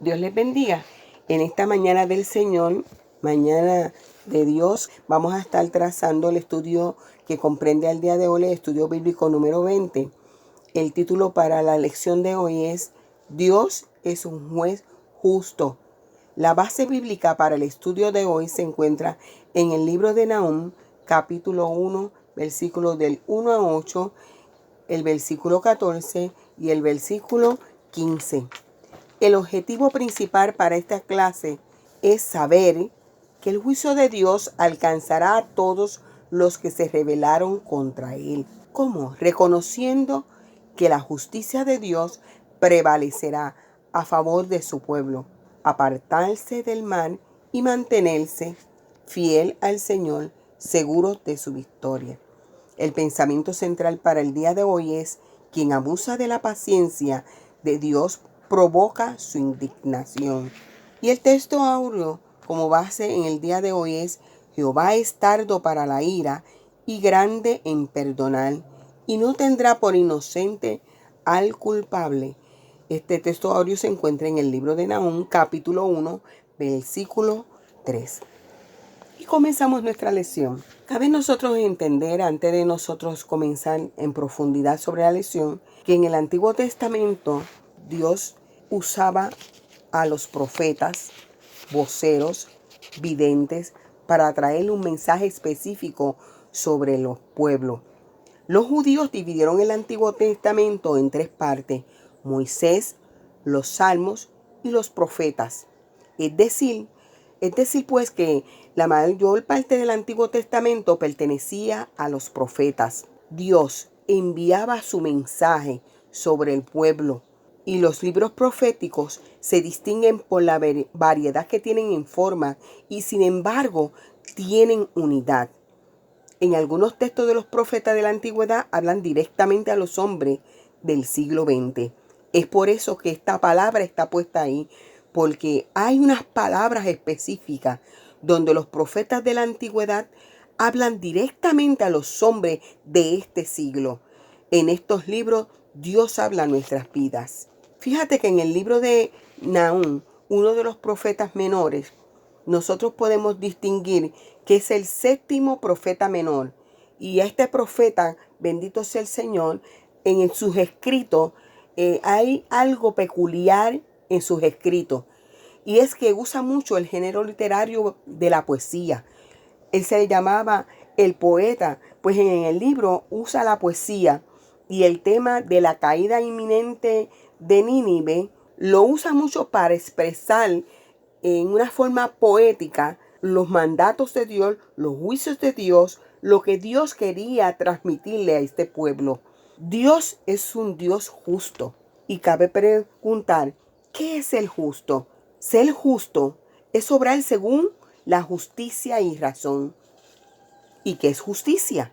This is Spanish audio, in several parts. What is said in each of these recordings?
Dios les bendiga. En esta mañana del Señor, mañana de Dios, vamos a estar trazando el estudio que comprende al día de hoy, el estudio bíblico número 20. El título para la lección de hoy es Dios es un juez justo. La base bíblica para el estudio de hoy se encuentra en el libro de Nahum, capítulo 1, versículos del 1 a 8, el versículo 14 y el versículo 15. El objetivo principal para esta clase es saber que el juicio de Dios alcanzará a todos los que se rebelaron contra Él. ¿Cómo? Reconociendo que la justicia de Dios prevalecerá a favor de su pueblo, apartarse del mal y mantenerse fiel al Señor, seguro de su victoria. El pensamiento central para el día de hoy es: quien abusa de la paciencia de Dios provoca su indignación. Y el texto áureo como base en el día de hoy es: Jehová es tardo para la ira y grande en perdonar, y no tendrá por inocente al culpable. Este texto áureo se encuentra en el libro de Nahum, capítulo 1, versículo 3. Y comenzamos nuestra lección. Cabe nosotros entender, antes de nosotros comenzar en profundidad sobre la lección, que en el Antiguo Testamento Dios usaba a los profetas, voceros, videntes, para traer un mensaje específico sobre los pueblos. Los judíos dividieron el Antiguo Testamento en tres partes: Moisés, los Salmos y los profetas. Es decir, pues que la mayor parte del Antiguo Testamento pertenecía a los profetas. Dios enviaba su mensaje sobre el pueblo, y los libros proféticos se distinguen por la variedad que tienen en forma y sin embargo tienen unidad. En algunos textos de los profetas de la antigüedad hablan directamente a los hombres del siglo XX. Es por eso que esta palabra está puesta ahí, porque hay unas palabras específicas donde los profetas de la antigüedad hablan directamente a los hombres de este siglo. En estos libros Dios habla a nuestras vidas. Fíjate que en el libro de Nahum, uno de los profetas menores, nosotros podemos distinguir que es el séptimo profeta menor. Y a este profeta, bendito sea el Señor, en sus escritos hay algo peculiar en sus escritos. Y es que usa mucho el género literario de la poesía. Él se le llamaba el poeta, pues en el libro usa la poesía y el tema de la caída inminente de Nínive lo usa mucho para expresar en una forma poética los mandatos de Dios, los juicios de Dios, lo que Dios quería transmitirle a este pueblo. Dios es un Dios justo y cabe preguntar, ¿qué es el justo? Ser justo es obrar según la justicia y razón. ¿Y qué es justicia?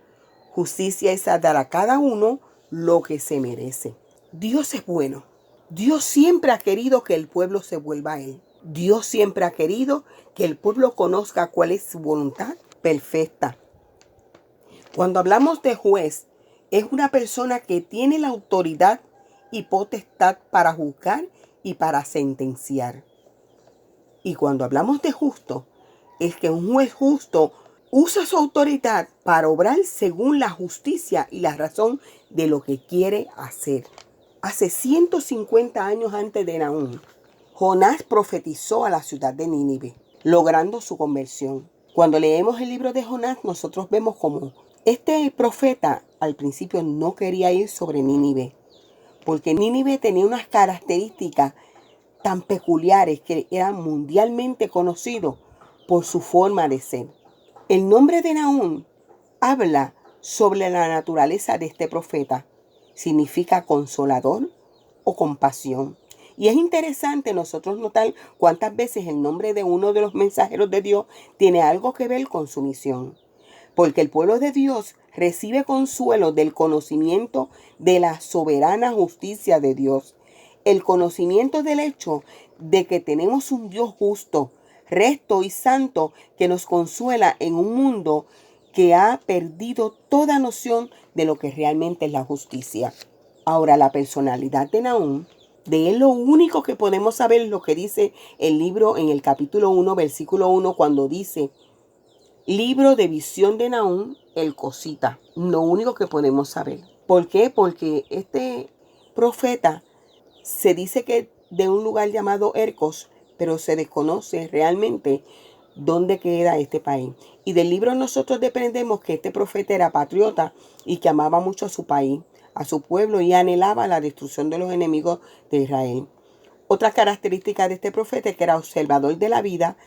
Justicia es dar a cada uno lo que se merece. Dios es bueno. Dios siempre ha querido que el pueblo se vuelva a Él. Dios siempre ha querido que el pueblo conozca cuál es su voluntad perfecta. Cuando hablamos de juez, es una persona que tiene la autoridad y potestad para juzgar y para sentenciar. Y cuando hablamos de justo, es que un juez justo usa su autoridad para obrar según la justicia y la razón de lo que quiere hacer. Hace 150 años antes de Nahum, Jonás profetizó a la ciudad de Nínive, logrando su conversión. Cuando leemos el libro de Jonás, nosotros vemos cómo este profeta al principio no quería ir sobre Nínive, porque Nínive tenía unas características tan peculiares que eran mundialmente conocidos por su forma de ser. El nombre de Nahum habla sobre la naturaleza de este profeta. Significa consolador o compasión. Y es interesante nosotros notar cuántas veces el nombre de uno de los mensajeros de Dios tiene algo que ver con su misión. Porque el pueblo de Dios recibe consuelo del conocimiento de la soberana justicia de Dios. El conocimiento del hecho de que tenemos un Dios justo, recto y santo que nos consuela en un mundo que ha perdido toda noción de lo que realmente es la justicia. Ahora, la personalidad de Nahum De él lo único que podemos saber es lo que dice el libro en el capítulo 1, versículo 1, cuando dice, libro de visión de Nahum, el cosita. Lo único que podemos saber. ¿Por qué? Porque este profeta se dice que de un lugar llamado Ercos, pero se desconoce realmente dónde queda este país. Y del libro nosotros dependemos que este profeta era patriota y que amaba mucho a su país, a su pueblo, y anhelaba la destrucción de los enemigos de Israel. Otra característica de este profeta es que era observador de la vida,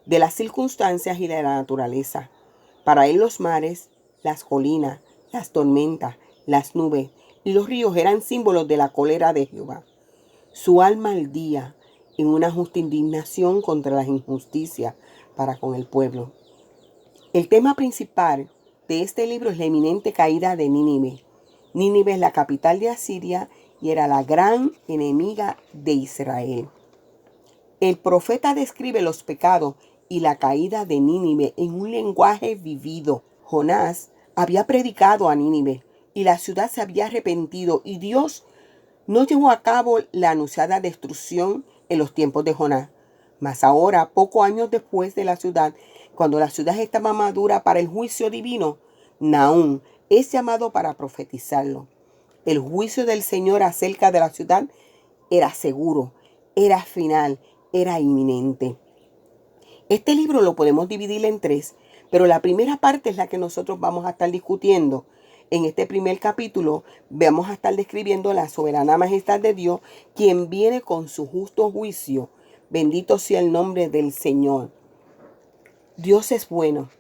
de las circunstancias y de la naturaleza. Para él los mares, las colinas, las tormentas, las nubes y los ríos eran símbolos de la cólera de Jehová. Su alma ardía en una justa indignación contra las injusticias para con el pueblo. El tema principal de este libro es la inminente caída de Nínive. Nínive es la capital de Asiria y era la gran enemiga de Israel. El profeta describe los pecados y la caída de Nínive en un lenguaje vivido. Jonás había predicado a Nínive y la ciudad se había arrepentido y Dios no llevó a cabo la anunciada destrucción en los tiempos de Jonás. Mas ahora, pocos años después de la ciudad, cuando la ciudad estaba madura para el juicio divino, Nahum es llamado para profetizarlo. El juicio del Señor acerca de la ciudad era seguro, era final, era inminente. Este libro lo podemos dividir en tres, pero la primera parte es la que nosotros vamos a estar discutiendo. En este primer capítulo vamos a estar describiendo la soberana majestad de Dios, quien viene con su justo juicio. Bendito sea el nombre del Señor. Dios es bueno,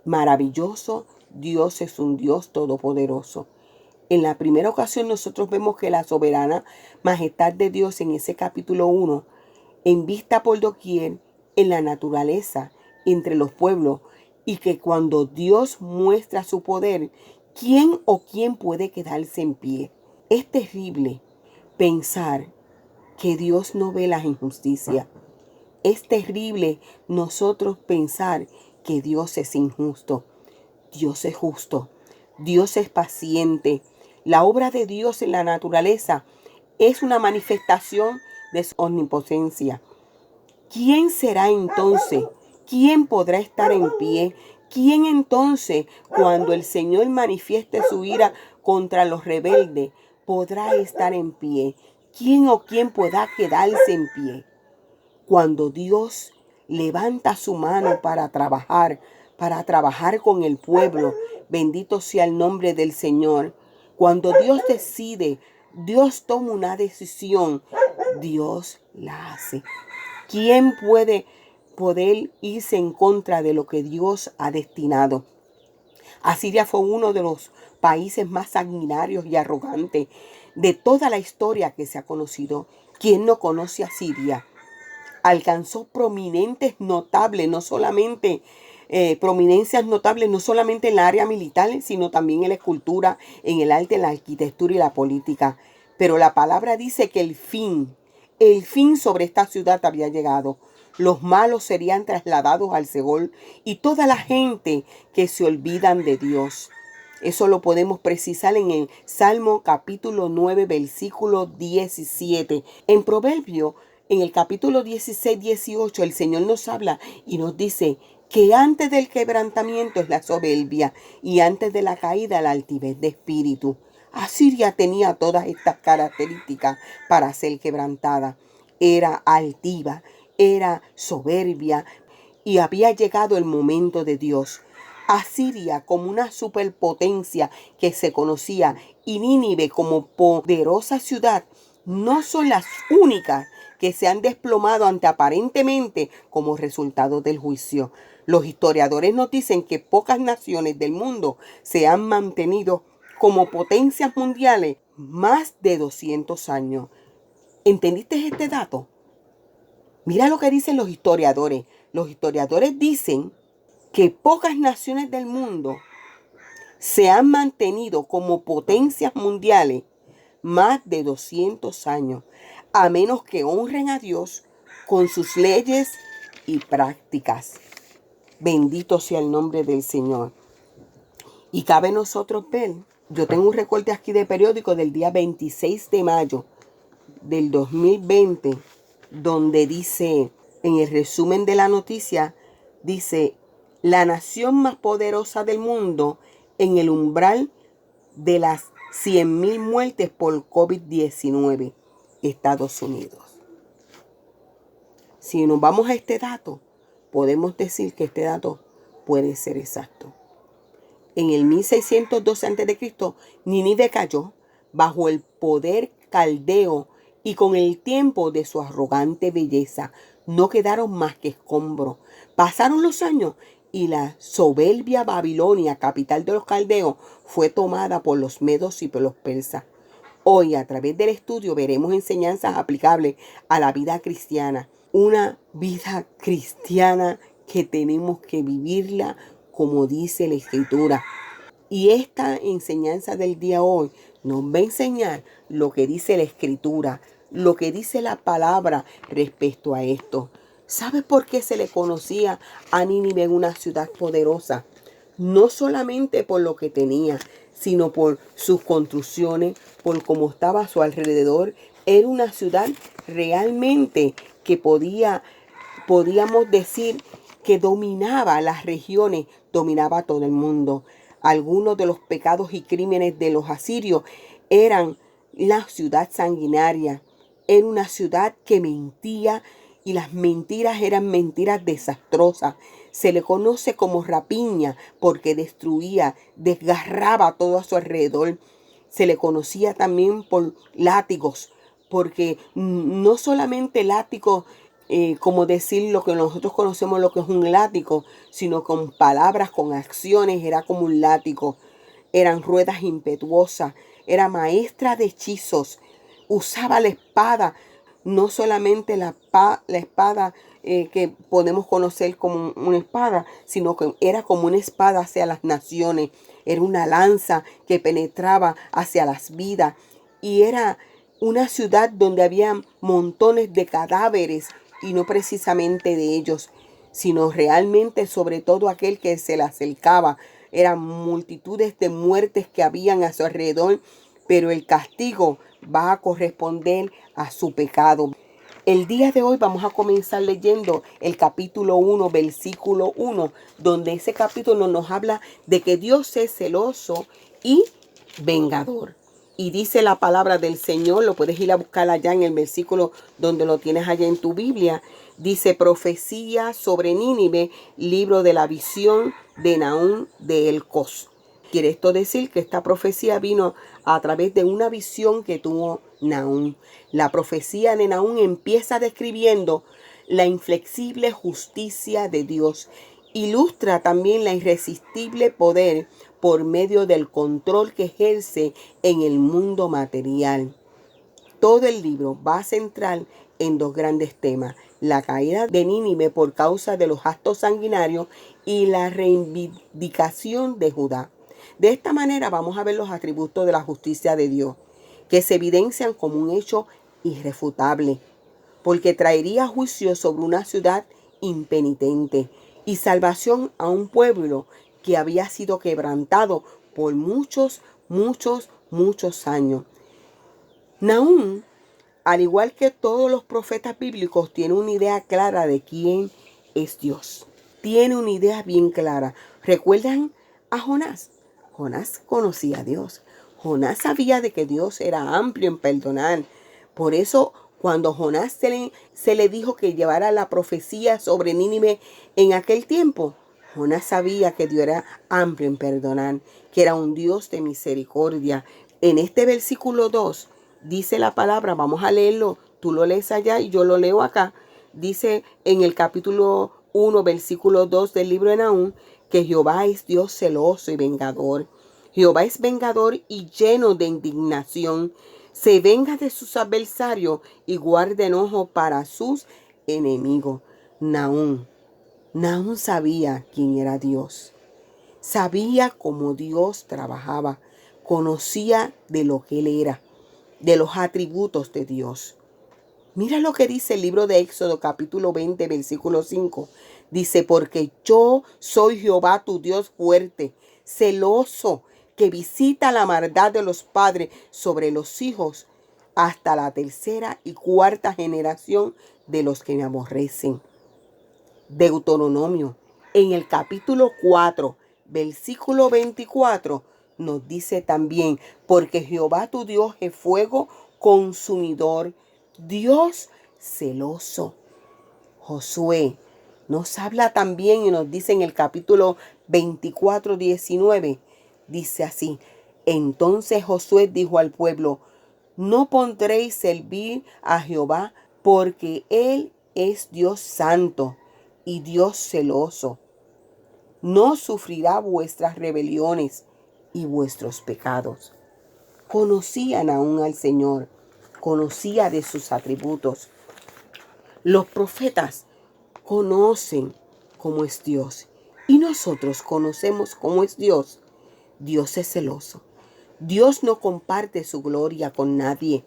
maravilloso, Dios es un Dios todopoderoso. En la primera ocasión nosotros vemos que la soberana majestad de Dios en ese capítulo 1, en vista por doquier, en la naturaleza, entre los pueblos, y que cuando Dios muestra su poder, ¿quién o quién puede quedarse en pie? Es terrible pensar que Dios no ve las injusticias. Es terrible nosotros pensar que Dios es injusto. Dios es justo. Dios es paciente. La obra de Dios en la naturaleza es una manifestación de su omnipotencia. ¿Quién será entonces? ¿Quién podrá estar en pie? ¿Quién entonces, cuando el Señor manifieste su ira contra los rebeldes, podrá estar en pie? ¿Quién o quién podrá quedarse en pie? Cuando Dios levanta su mano para trabajar con el pueblo, bendito sea el nombre del Señor. Cuando Dios decide, Dios toma una decisión, Dios la hace. ¿Quién puede poder irse en contra de lo que Dios ha destinado? Asiria fue uno de los países más sanguinarios y arrogantes de toda la historia que se ha conocido. ¿Quién no conoce a Siria? Alcanzó prominentes notables, prominencias notables no solamente en la área militar, sino también en la escultura, en el arte, en la arquitectura y la política. Pero la palabra dice que el fin sobre esta ciudad había llegado. Los malos serían trasladados al Seol y toda la gente que se olvidan de Dios. Eso lo podemos precisar en el Salmo capítulo 9, versículo 17. En Proverbio, en el capítulo 16, 18, el Señor nos habla y nos dice que antes del quebrantamiento es la soberbia y antes de la caída la altivez de espíritu. Asiria tenía todas estas características para ser quebrantada. Era altiva, era soberbia y había llegado el momento de Dios. Asiria como una superpotencia que se conocía y Nínive como poderosa ciudad no son las únicas que se han desplomado aparentemente como resultado del juicio. Los historiadores nos dicen que pocas naciones del mundo se han mantenido como potencias mundiales más de 200 años. ¿Entendiste este dato? Mira lo que dicen los historiadores. Los historiadores dicen que pocas naciones del mundo se han mantenido como potencias mundiales más de 200 años, a menos que honren a Dios con sus leyes y prácticas. Bendito sea el nombre del Señor. Y cabe nosotros ver, yo tengo un recorte aquí de periódico del día 26 de mayo del 2020, donde dice, en el resumen de la noticia, dice, la nación más poderosa del mundo en el umbral de las 100.000 muertes por COVID-19, Estados Unidos. Si nos vamos a este dato, podemos decir que este dato puede ser exacto. En el 1612 a.C., Nínive cayó bajo el poder caldeo y con el tiempo de su arrogante belleza no quedaron más que escombros. Pasaron los años y la soberbia Babilonia, capital de los caldeos, fue tomada por los medos y por los persas. Hoy, a través del estudio, veremos enseñanzas aplicables a la vida cristiana. Una vida cristiana que tenemos que vivirla como dice la Escritura. Y esta enseñanza del día hoy nos va a enseñar lo que dice la Escritura, lo que dice la palabra respecto a esto. ¿Sabes por qué se le conocía a Nínive una ciudad poderosa? No solamente por lo que tenía, sino por sus construcciones, por cómo estaba a su alrededor. Era una ciudad realmente que podíamos decir que dominaba las regiones, dominaba todo el mundo. Algunos de los pecados y crímenes de los asirios eran la ciudad sanguinaria. Era una ciudad que mentía y las mentiras eran mentiras desastrosas. Se le conoce como rapiña porque destruía, desgarraba todo a su alrededor. Se le conocía también por látigos, porque no solamente látigos, como decir lo que nosotros conocemos lo que es un látigo, sino con palabras, con acciones, era como un látigo. Eran ruedas impetuosas, era maestra de hechizos, usaba la espada, no solamente la espada que podemos conocer como una espada, sino que era como una espada hacia las naciones, era una lanza que penetraba hacia las vidas y era una ciudad donde había montones de cadáveres y no precisamente de ellos, sino realmente sobre todo aquel que se le acercaba. Eran multitudes de muertes que habían a su alrededor, pero el castigo va a corresponder a su pecado. El día de hoy vamos a comenzar leyendo el capítulo 1, versículo 1, donde ese capítulo nos habla de que Dios es celoso y vengador. Y dice la palabra del Señor, lo puedes ir a buscar allá en el versículo donde lo tienes allá en tu Biblia. Dice, profecía sobre Nínive, libro de la visión de Nahum de Elcos. Quiere esto decir que esta profecía vino a través de una visión que tuvo Nahum. La profecía de Nahum empieza describiendo la inflexible justicia de Dios. Ilustra también la irresistible poder por medio del control que ejerce en el mundo material. Todo el libro va a centrar en dos grandes temas: la caída de Nínive por causa de los actos sanguinarios y la reivindicación de Judá. De esta manera vamos a ver los atributos de la justicia de Dios, que se evidencian como un hecho irrefutable, porque traería juicio sobre una ciudad impenitente y salvación a un pueblo que había sido quebrantado por muchos años. Nahum, al igual que todos los profetas bíblicos, tiene una idea clara de quién es Dios. Tiene una idea bien clara. ¿Recuerdan a Jonás? Jonás conocía a Dios. Jonás sabía de que Dios era amplio en perdonar. Por eso, cuando Jonás se le dijo que llevara la profecía sobre Nínive en aquel tiempo, Jonás sabía que Dios era amplio en perdonar, que era un Dios de misericordia. En este versículo 2 dice la palabra, vamos a leerlo, tú lo lees allá y yo lo leo acá. Dice en el capítulo 1, versículo 2 del libro de Nahum, que Jehová es Dios celoso y vengador. Jehová es vengador y lleno de indignación. Se venga de sus adversarios y guarda enojo para sus enemigos. Nahum sabía quién era Dios. Sabía cómo Dios trabajaba. Conocía de lo que Él era, de los atributos de Dios. Mira lo que dice el libro de Éxodo capítulo 20, versículo 5. Dice, porque yo soy Jehová tu Dios fuerte, celoso, que visita la maldad de los padres sobre los hijos hasta la tercera y cuarta generación de los que me aborrecen. Deuteronomio, en el capítulo 4, versículo 24, nos dice también, porque Jehová tu Dios es fuego consumidor, Dios celoso. Josué nos habla también y nos dice en el capítulo 24, 19, dice así: entonces Josué dijo al pueblo: no pondréis servir a Jehová, porque Él es Dios santo y Dios celoso. No sufrirá vuestras rebeliones y vuestros pecados. Conocían aún al Señor, conocía de sus atributos. Los profetas conocen cómo es Dios y nosotros conocemos cómo es Dios. Dios es celoso. Dios no comparte su gloria con nadie.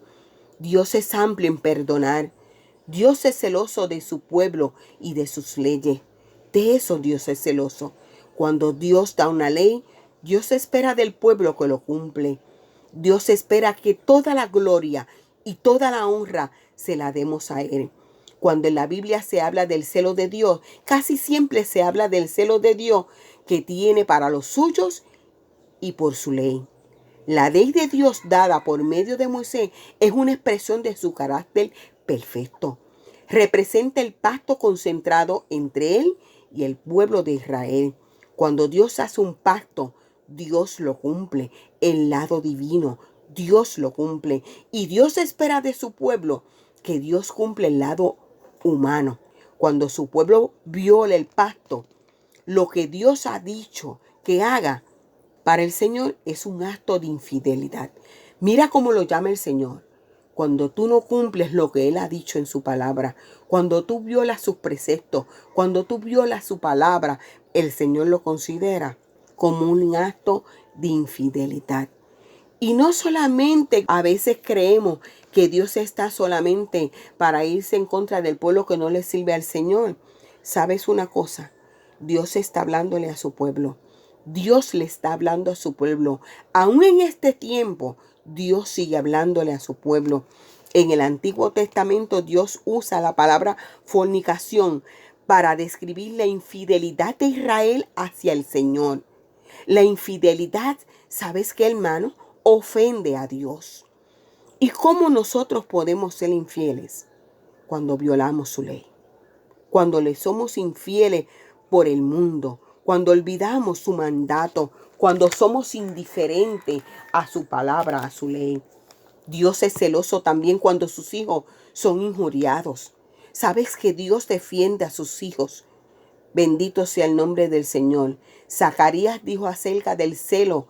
Dios es amplio en perdonar. Dios es celoso de su pueblo y de sus leyes. De eso Dios es celoso. Cuando Dios da una ley, Dios espera del pueblo que lo cumple. Dios espera que toda la gloria y toda la honra se la demos a Él. Cuando en la Biblia se habla del celo de Dios, casi siempre se habla del celo de Dios que tiene para los suyos y por su ley. La ley de Dios dada por medio de Moisés es una expresión de su carácter perfecto. Representa el pacto concentrado entre Él y el pueblo de Israel. Cuando Dios hace un pacto, Dios lo cumple. El lado divino, Dios lo cumple. Y Dios espera de su pueblo que Dios cumple el lado humano. Cuando su pueblo viola el pacto, lo que Dios ha dicho que haga, para el Señor es un acto de infidelidad. Mira cómo lo llama el Señor. Cuando tú no cumples lo que Él ha dicho en su palabra, cuando tú violas sus preceptos, cuando tú violas su palabra, el Señor lo considera como un acto de infidelidad. Y no solamente a veces creemos que Dios está solamente para irse en contra del pueblo que no le sirve al Señor. ¿Sabes una cosa? Dios está hablándole a su pueblo. Dios le está hablando a su pueblo. Aún en este tiempo, Dios sigue hablándole a su pueblo. En el Antiguo Testamento, Dios usa la palabra fornicación para describir la infidelidad de Israel hacia el Señor. La infidelidad, ¿sabes qué, hermano? Ofende a Dios. ¿Y cómo nosotros podemos ser infieles? Cuando violamos su ley. Cuando le somos infieles por el mundo, cuando olvidamos su mandato, cuando somos indiferentes a su palabra, a su ley. Dios es celoso también cuando sus hijos son injuriados. ¿Sabes que Dios defiende a sus hijos? Bendito sea el nombre del Señor. Zacarías dijo acerca del celo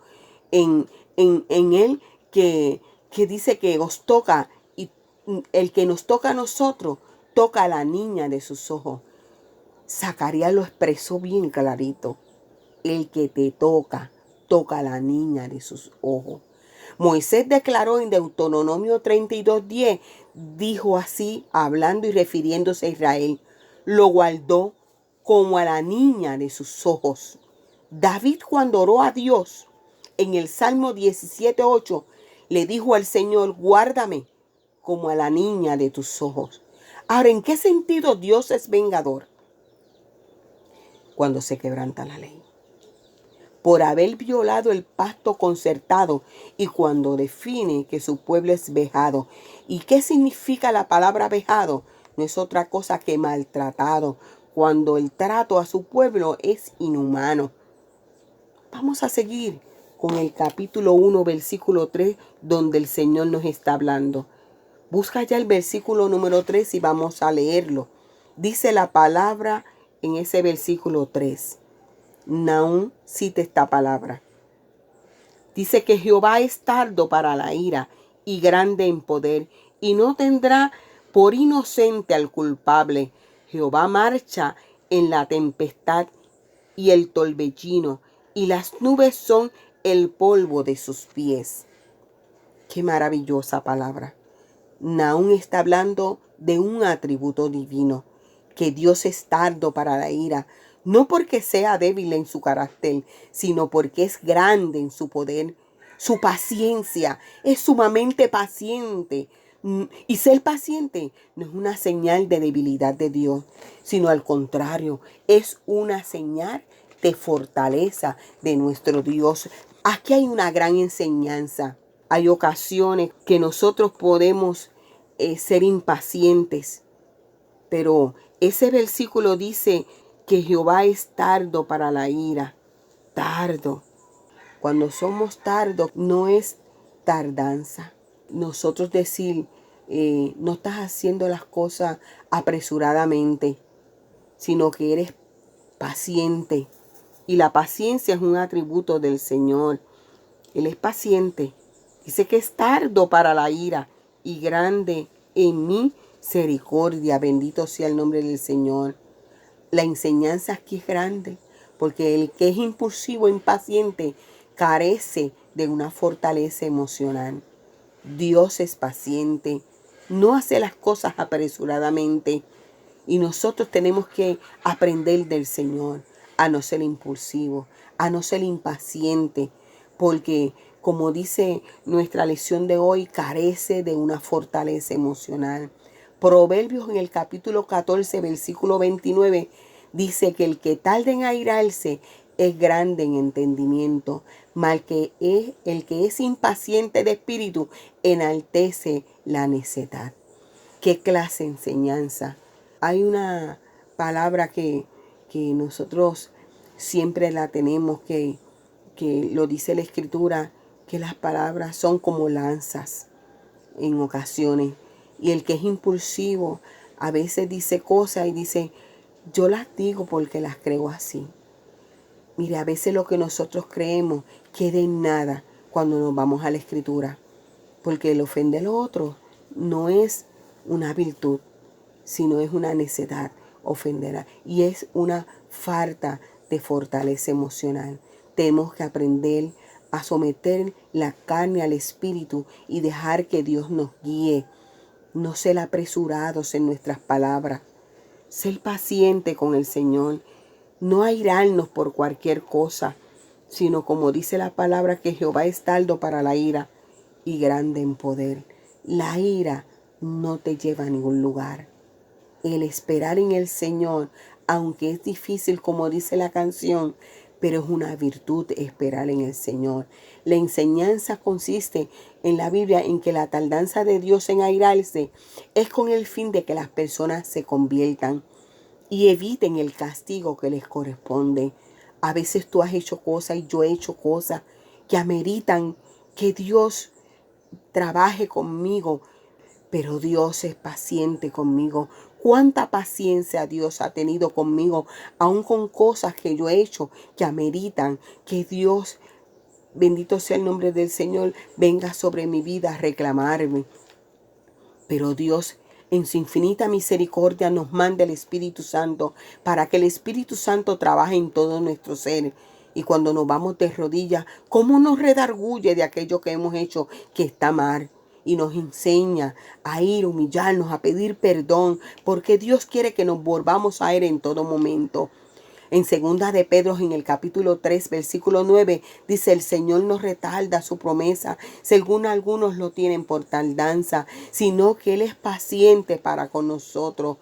en él que dice que os toca, y el que nos toca a nosotros toca a la niña de sus ojos. Zacarías lo expresó bien clarito. El que te toca, toca a la niña de sus ojos. Moisés declaró en Deuteronomio 32:10, dijo así, hablando y refiriéndose a Israel: lo guardó como a la niña de sus ojos. David, cuando oró a Dios en el Salmo 17:8, le dijo al Señor: guárdame como a la niña de tus ojos. Ahora, ¿en qué sentido Dios es vengador? Cuando se quebranta la ley, por haber violado el pacto concertado, y cuando define que su pueblo es vejado. ¿Y qué significa la palabra vejado? No es otra cosa que maltratado, cuando el trato a su pueblo es inhumano. Vamos a seguir con el capítulo 1, versículo 3, donde el Señor nos está hablando. Busca ya el versículo número 3 y vamos a leerlo. Dice la palabra en ese versículo 3. Nahum cita esta palabra. Dice que Jehová es tardo para la ira y grande en poder, y no tendrá por inocente al culpable. Jehová marcha en la tempestad y el torbellino, y las nubes son el polvo de sus pies. Qué maravillosa palabra. Nahum está hablando de un atributo divino, que Dios es tardo para la ira, no porque sea débil en su carácter, sino porque es grande en su poder. Su paciencia es sumamente paciente. Y ser paciente no es una señal de debilidad de Dios, sino al contrario, es una señal de fortaleza de nuestro Dios. Aquí hay una gran enseñanza. Hay ocasiones que nosotros podemos ser impacientes, pero ese versículo dice que Jehová es tardo para la ira. Tardo. Cuando somos tardos no es tardanza. Nosotros decir, no estás haciendo las cosas apresuradamente, sino que eres paciente. Y la paciencia es un atributo del Señor. Él es paciente. Dice que es tardo para la ira y grande en misericordia. Bendito sea el nombre del Señor. La enseñanza aquí es grande, porque el que es impulsivo, impaciente, carece de una fortaleza emocional. Dios es paciente, no hace las cosas apresuradamente, y nosotros tenemos que aprender del Señor a no ser impulsivo, a no ser impaciente, porque como dice nuestra lección de hoy, carece de una fortaleza emocional. Proverbios en el capítulo 14, versículo 29, dice que el que tarda en airarse es grande en entendimiento, mas el que es impaciente de espíritu enaltece la necedad. ¿Qué clase de enseñanza? Hay una palabra que nosotros siempre la tenemos, que lo dice la Escritura, que las palabras son como lanzas en ocasiones. Y el que es impulsivo a veces dice cosas y dice, yo las digo porque las creo así. Mire, a veces lo que nosotros creemos queda en nada cuando nos vamos a la Escritura, porque el ofender a los otros no es una virtud, sino es una necedad ofender, y es una falta de fortaleza emocional. Tenemos que aprender a someter la carne al espíritu y dejar que Dios nos guíe. No ser apresurados en nuestras palabras. Ser paciente con el Señor. No airarnos por cualquier cosa, sino como dice la palabra, que Jehová es tardo para la ira y grande en poder. La ira no te lleva a ningún lugar. El esperar en el Señor, aunque es difícil, como dice la canción, pero es una virtud esperar en el Señor. La enseñanza consiste en la Biblia en que la tardanza de Dios en airarse es con el fin de que las personas se conviertan y eviten el castigo que les corresponde. A veces tú has hecho cosas y yo he hecho cosas que ameritan que Dios trabaje conmigo, pero Dios es paciente conmigo. ¿Cuánta paciencia Dios ha tenido conmigo, aun con cosas que yo he hecho que ameritan que Dios, bendito sea el nombre del Señor, venga sobre mi vida a reclamarme? Pero Dios, en su infinita misericordia, nos manda el Espíritu Santo para que el Espíritu Santo trabaje en todo nuestro ser. Y cuando nos vamos de rodillas, ¿cómo nos redarguye de aquello que hemos hecho que está mal? Y nos enseña a ir, humillarnos, a pedir perdón, porque Dios quiere que nos volvamos a Él en todo momento. En segunda de Pedro, en el capítulo 3, versículo 9, dice, el Señor no retarda su promesa, según algunos lo tienen por tardanza, sino que Él es paciente para con nosotros.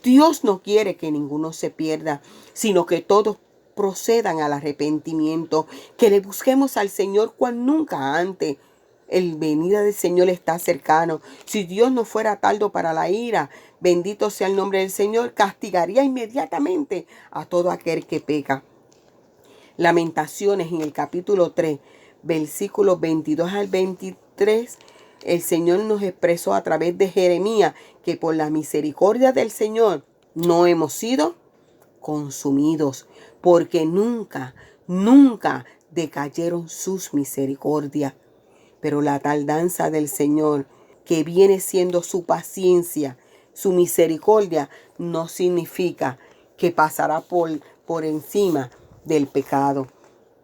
Dios no quiere que ninguno se pierda, sino que todos procedan al arrepentimiento, que le busquemos al Señor cual nunca antes. El venida del Señor está cercano. Si Dios no fuera tardo para la ira, bendito sea el nombre del Señor, castigaría inmediatamente a todo aquel que peca. Lamentaciones en el capítulo 3, versículos 22 al 23, el Señor nos expresó a través de Jeremías que por la misericordia del Señor no hemos sido consumidos, porque nunca decayeron sus misericordias. Pero la tardanza del Señor, que viene siendo su paciencia, su misericordia, no significa que pasará por encima del pecado.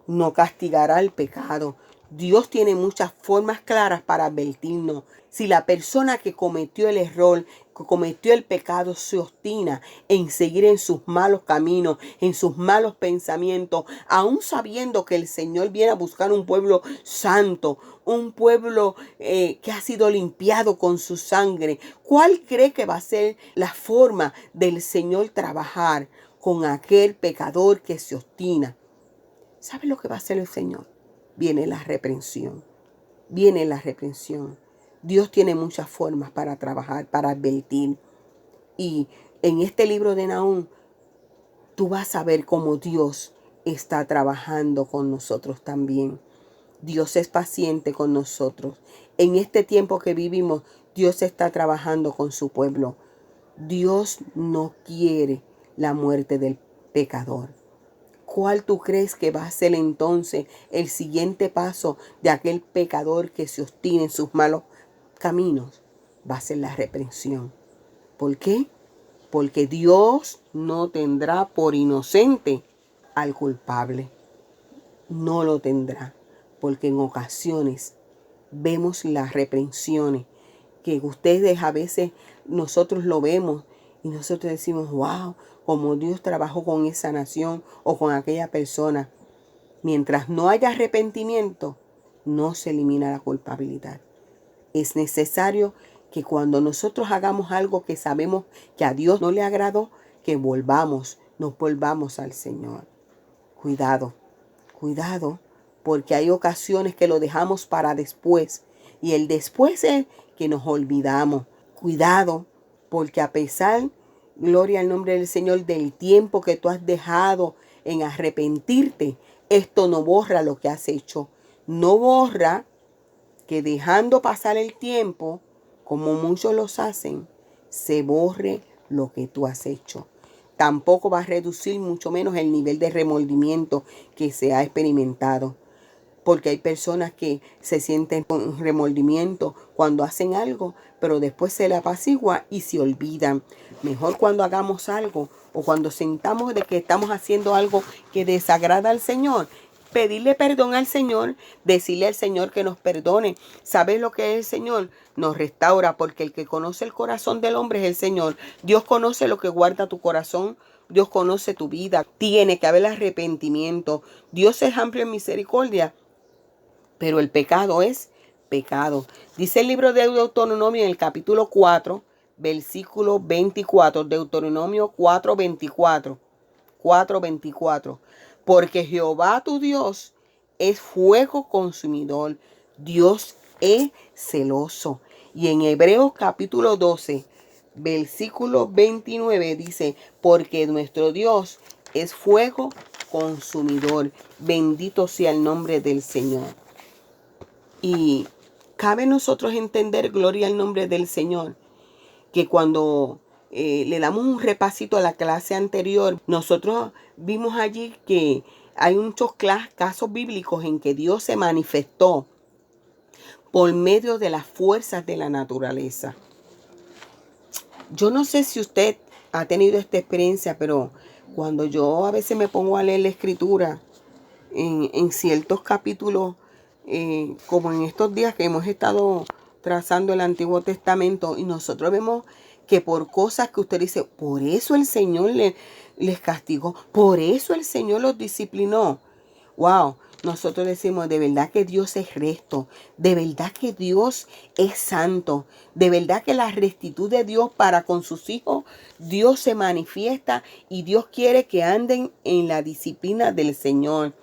No castigará el pecado. Dios tiene muchas formas claras para advertirnos. Si la persona que cometió el error que cometió el pecado se obstina en seguir en sus malos caminos, en sus malos pensamientos, aún sabiendo que el Señor viene a buscar un pueblo santo, un pueblo que ha sido limpiado con su sangre, ¿cuál cree que va a ser la forma del Señor trabajar con aquel pecador que se obstina? ¿Sabe lo que va a hacer el Señor? Viene la reprensión. Viene la reprensión. Dios tiene muchas formas para trabajar, para advertir. Y en este libro de Nahum, tú vas a ver cómo Dios está trabajando con nosotros también. Dios es paciente con nosotros. En este tiempo que vivimos, Dios está trabajando con su pueblo. Dios no quiere la muerte del pecador. ¿Cuál tú crees que va a ser entonces el siguiente paso de aquel pecador que se obstina en sus malos caminos? Va a ser la reprensión. ¿Por qué? Porque Dios no tendrá por inocente al culpable. No lo tendrá. Porque en ocasiones vemos las reprensiones que ustedes a veces nosotros lo vemos y nosotros decimos, wow, como Dios trabajó con esa nación o con aquella persona. Mientras no haya arrepentimiento, no se elimina la culpabilidad. Es necesario que cuando nosotros hagamos algo que sabemos que a Dios no le agradó, que nos volvamos al Señor. Cuidado, cuidado, porque hay ocasiones que lo dejamos para después. Y el después es que nos olvidamos. Cuidado, porque a pesar, gloria al nombre del Señor, del tiempo que tú has dejado en arrepentirte, esto no borra lo que has hecho. No borra que dejando pasar el tiempo, como muchos los hacen, se borre lo que tú has hecho. Tampoco va a reducir mucho menos el nivel de remordimiento que se ha experimentado. Porque hay personas que se sienten con remordimiento cuando hacen algo, pero después se le apacigua y se olvidan. Mejor cuando hagamos algo o cuando sintamos de que estamos haciendo algo que desagrada al Señor, pedirle perdón al Señor, decirle al Señor que nos perdone. ¿Sabes lo que es el Señor? Nos restaura, porque el que conoce el corazón del hombre es el Señor. Dios conoce lo que guarda tu corazón. Dios conoce tu vida. Tiene que haber arrepentimiento. Dios es amplio en misericordia, pero el pecado es pecado. Dice el libro de Deuteronomio en el capítulo 4, versículo 24. Deuteronomio 4:24. 4:24. Porque Jehová tu Dios es fuego consumidor. Dios es celoso. Y en Hebreos capítulo 12, versículo 29 dice, porque nuestro Dios es fuego consumidor. Bendito sea el nombre del Señor. Y cabe nosotros entender, gloria al nombre del Señor, que cuando le damos un repasito a la clase anterior, nosotros vimos allí que hay muchos casos bíblicos en que Dios se manifestó por medio de las fuerzas de la naturaleza. Yo no sé si usted ha tenido esta experiencia, pero cuando yo a veces me pongo a leer la escritura en ciertos capítulos, como en estos días que hemos estado trazando el Antiguo Testamento, y nosotros vemos que por cosas que usted dice, por eso el Señor les castigó, por eso el Señor los disciplinó. Wow, nosotros decimos, de verdad que Dios es recto, de verdad que Dios es santo, de verdad que la rectitud de Dios para con sus hijos, Dios se manifiesta y Dios quiere que anden en la disciplina del Señor.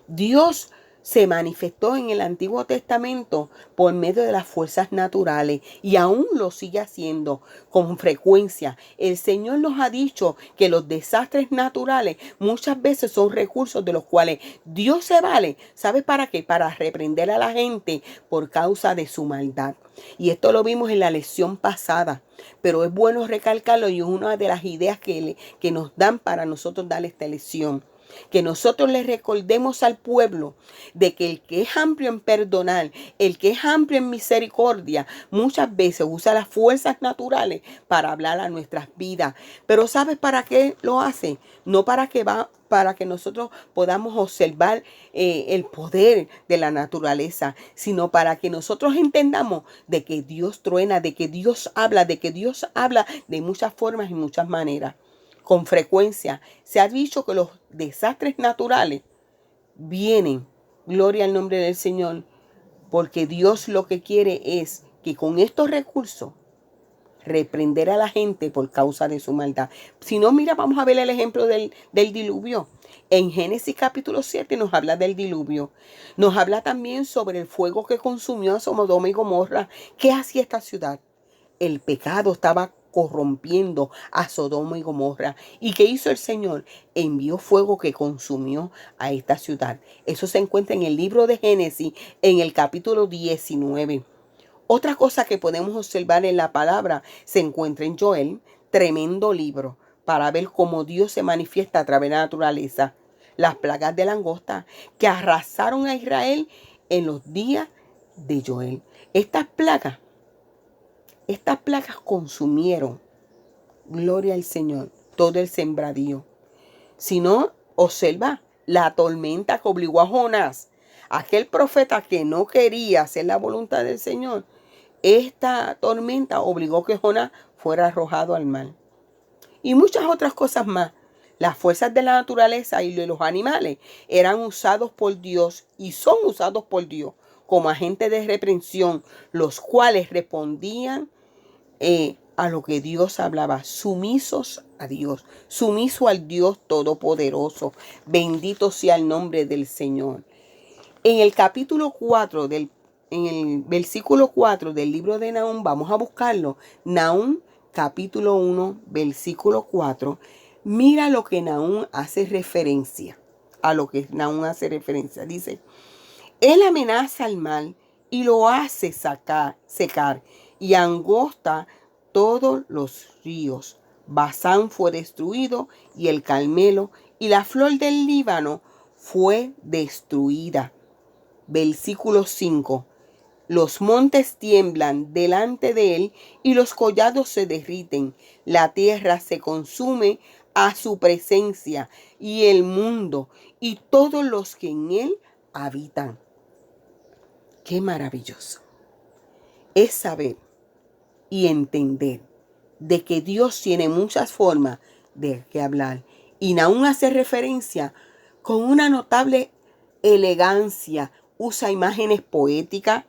Dios se manifestó en el Antiguo Testamento por medio de las fuerzas naturales y aún lo sigue haciendo con frecuencia. El Señor nos ha dicho que los desastres naturales muchas veces son recursos de los cuales Dios se vale. ¿Sabe para qué? Para reprender a la gente por causa de su maldad. Y esto lo vimos en la lección pasada, pero es bueno recalcarlo y es una de las ideas que nos dan para nosotros dar esta lección. Que nosotros le recordemos al pueblo de que el que es amplio en perdonar, el que es amplio en misericordia, muchas veces usa las fuerzas naturales para hablar a nuestras vidas. Pero ¿sabes para qué lo hace? No para que nosotros podamos observar el poder de la naturaleza, sino para que nosotros entendamos de que Dios truena, de que Dios habla, de muchas formas y muchas maneras. Con frecuencia se ha dicho que los desastres naturales vienen, gloria al nombre del Señor, porque Dios lo que quiere es que con estos recursos reprender a la gente por causa de su maldad. Si no, mira, vamos a ver el ejemplo del diluvio. En Génesis capítulo 7 nos habla del diluvio. Nos habla también sobre el fuego que consumió a Sodoma y Gomorra. ¿Qué hacía esta ciudad? El pecado estaba corrompiendo a Sodoma y Gomorra. ¿Y qué hizo el Señor? Envió fuego que consumió a esta ciudad. Eso se encuentra en el libro de Génesis, en el capítulo 19. Otra cosa que podemos observar en la palabra se encuentra en Joel, tremendo libro, para ver cómo Dios se manifiesta a través de la naturaleza. Las plagas de langosta que arrasaron a Israel en los días de Joel. Estas plagas consumieron, gloria al Señor, todo el sembradío. Si no, observa la tormenta que obligó a Jonás, aquel profeta que no quería hacer la voluntad del Señor. Esta tormenta obligó que Jonás fuera arrojado al mar. Y muchas otras cosas más. Las fuerzas de la naturaleza y de los animales eran usados por Dios y son usados por Dios como agentes de reprensión, los cuales respondían a lo que Dios hablaba, sumisos a Dios, sumiso al Dios Todopoderoso. Bendito sea el nombre del Señor. En el capítulo 4 en el versículo 4 del libro de Nahum, vamos a buscarlo. Nahum, capítulo 1, versículo 4. Mira lo que Nahum hace referencia. A lo que Nahum hace referencia. Dice, él amenaza al mal y lo hace secar y angosta todos los ríos. Basán fue destruido y el Carmelo y la flor del Líbano fue destruida. Versículo 5. Los montes tiemblan delante de él y los collados se derriten. La tierra se consume a su presencia y el mundo y todos los que en él habitan. Qué maravilloso es saber y entender de que Dios tiene muchas formas de que hablar. Y Nahum hace referencia con una notable elegancia. Usa imágenes poéticas.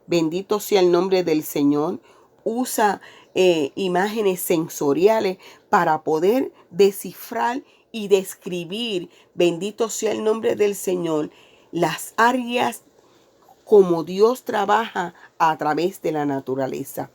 Bendito sea el nombre del Señor. Usa imágenes sensoriales para poder descifrar y describir, bendito sea el nombre del Señor, las áreas como Dios trabaja a través de la naturaleza.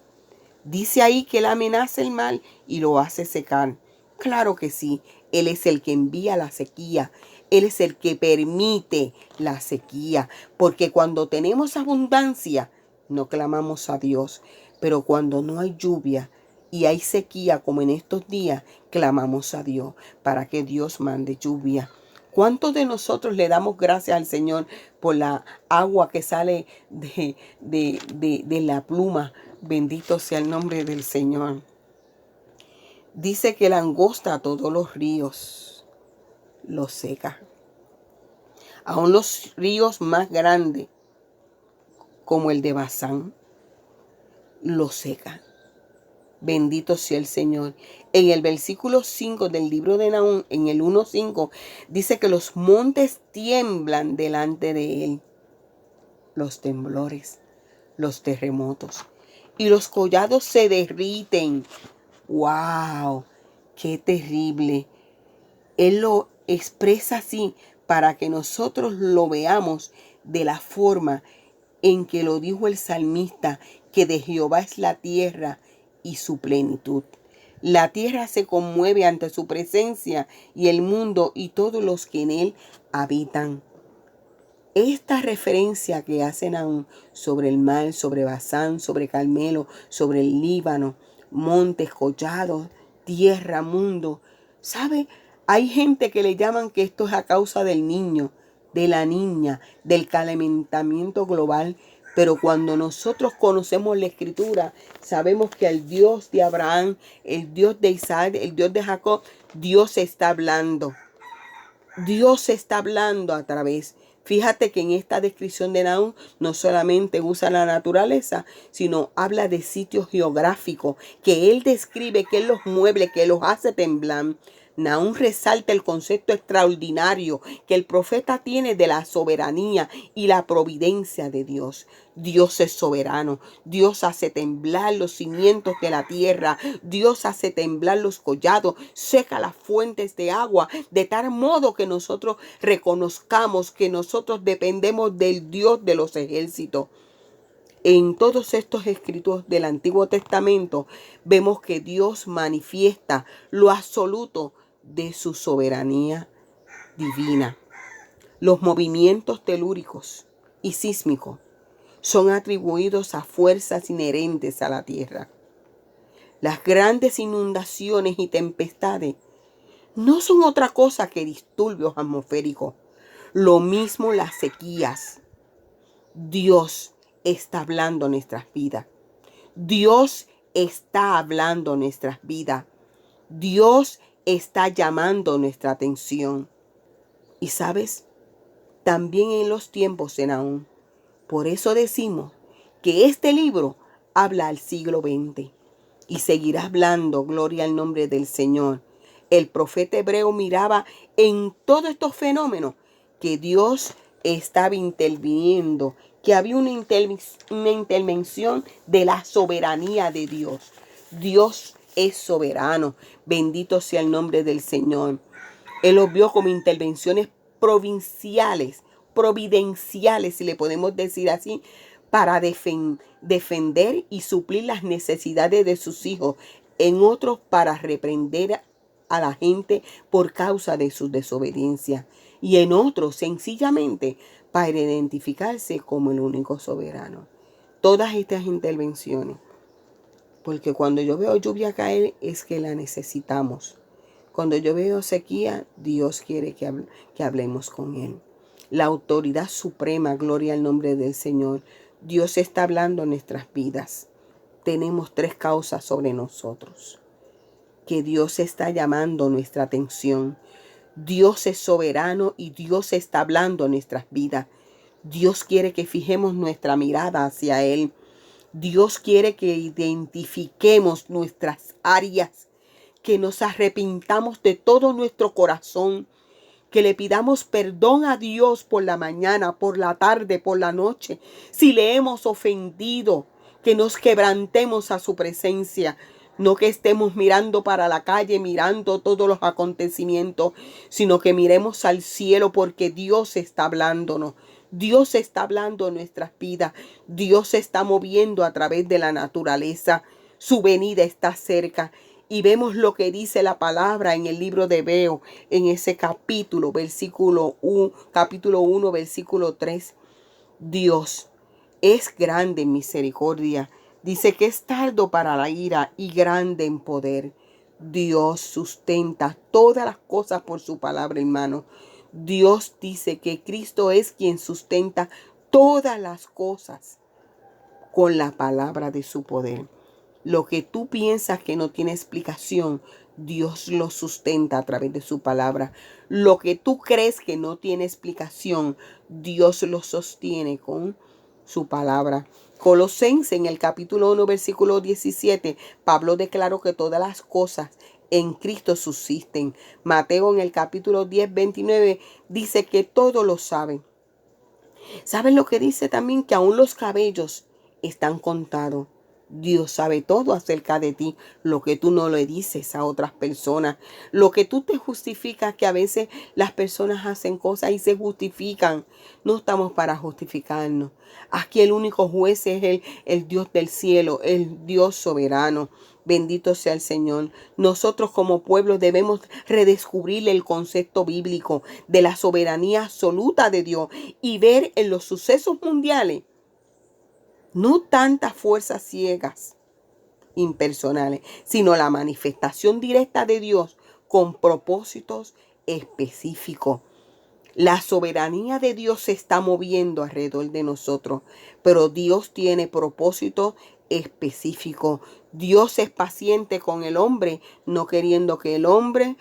Dice ahí que Él amenaza el mal y lo hace secar. Claro que sí, Él es el que envía la sequía. Él es el que permite la sequía. Porque cuando tenemos abundancia, no clamamos a Dios. Pero cuando no hay lluvia y hay sequía, como en estos días, clamamos a Dios para que Dios mande lluvia. ¿Cuántos de nosotros le damos gracias al Señor por la agua que sale de la pluma? Bendito sea el nombre del Señor. Dice que langosta a todos los ríos los seca. Aún los ríos más grandes, como el de Basán, los seca. Bendito sea el Señor. En el versículo 5 del libro de Nahum, en el 1:5, dice que los montes tiemblan delante de él. Los temblores, los terremotos y los collados se derriten. ¡Wow! ¡Qué terrible! Él lo expresa así para que nosotros lo veamos de la forma en que lo dijo el salmista, que de Jehová es la tierra y su plenitud. La tierra se conmueve ante su presencia y el mundo y todos los que en él habitan. Esta referencia que hacen aún sobre el mar, sobre Basán, sobre Carmelo, sobre el Líbano, montes, collados, tierra, mundo, ¿sabe? Hay gente que le llaman que esto es a causa del niño, de la niña, del calentamiento global. Pero cuando nosotros conocemos la Escritura, sabemos que el Dios de Abraham, el Dios de Isaac, el Dios de Jacob, Dios está hablando. Dios está hablando a través. Fíjate que en esta descripción de Nahum no solamente usa la naturaleza, sino habla de sitios geográficos, que él describe, que él los mueble, que los hace temblar. Nahum resalta el concepto extraordinario que el profeta tiene de la soberanía y la providencia de Dios. Dios es soberano. Dios hace temblar los cimientos de la tierra. Dios hace temblar los collados. Seca las fuentes de agua. De tal modo que nosotros reconozcamos que nosotros dependemos del Dios de los ejércitos. En todos estos escritos del Antiguo Testamento vemos que Dios manifiesta lo absoluto de su soberanía divina. Los movimientos telúricos y sísmicos son atribuidos a fuerzas inherentes a la tierra. Las grandes inundaciones y tempestades no son otra cosa que disturbios atmosféricos. Lo mismo las sequías. Dios está hablando nuestras vidas. Dios está hablando nuestras vidas. Dios está llamando nuestra atención. Y sabes, también en los tiempos de Nahum. Por eso decimos que este libro habla al siglo XX y seguirá hablando, gloria al nombre del Señor. El profeta hebreo miraba en todos estos fenómenos que Dios estaba interviniendo, que había una intervención de la soberanía de Dios. Dios es soberano, bendito sea el nombre del Señor. Él los vio como intervenciones providenciales, si le podemos decir así, para defender y suplir las necesidades de sus hijos, en otros para reprender a la gente por causa de su desobediencia, y en otros sencillamente para identificarse como el único soberano. Todas estas intervenciones, porque cuando yo veo lluvia caer es que la necesitamos. Cuando yo veo sequía, Dios quiere que hablemos con Él. La autoridad suprema, gloria al nombre del Señor. Dios está hablando en nuestras vidas. Tenemos 3 causas sobre nosotros que Dios está llamando nuestra atención. Dios es soberano y Dios está hablando en nuestras vidas. Dios quiere que fijemos nuestra mirada hacia Él. Dios quiere que identifiquemos nuestras áreas, que nos arrepintamos de todo nuestro corazón, que le pidamos perdón a Dios por la mañana, por la tarde, por la noche, si le hemos ofendido, que nos quebrantemos a su presencia. No que estemos mirando para la calle, mirando todos los acontecimientos, sino que miremos al cielo porque Dios está hablándonos. Dios está hablando en nuestras vidas. Dios se está moviendo a través de la naturaleza. Su venida está cerca. Y vemos lo que dice la palabra en el libro de Hebreo, en ese capítulo 1, versículo 3. Dios es grande en misericordia. Dice que es tardo para la ira y grande en poder. Dios sustenta todas las cosas por su palabra, hermano. Dios dice que Cristo es quien sustenta todas las cosas con la palabra de su poder. Lo que tú piensas que no tiene explicación, Dios lo sustenta a través de su palabra. Lo que tú crees que no tiene explicación, Dios lo sostiene con su palabra. Colosenses en el capítulo 1, versículo 17, Pablo declaró que todas las cosas en Cristo subsisten. Mateo en el capítulo 10, 29 dice que todo lo sabe. ¿Saben lo que dice también? Que aún los cabellos están contados. Dios sabe todo acerca de ti, lo que tú no le dices a otras personas, lo que tú te justificas, que a veces las personas hacen cosas y se justifican. No estamos para justificarnos. Aquí el único juez es el Dios del cielo, el Dios soberano. Bendito sea el Señor. Nosotros como pueblo debemos redescubrir el concepto bíblico de la soberanía absoluta de Dios y ver en los sucesos mundiales no tantas fuerzas ciegas, impersonales, sino la manifestación directa de Dios con propósitos específicos. La soberanía de Dios se está moviendo alrededor de nosotros, pero Dios tiene propósito específico. Dios es paciente con el hombre, no queriendo que el hombre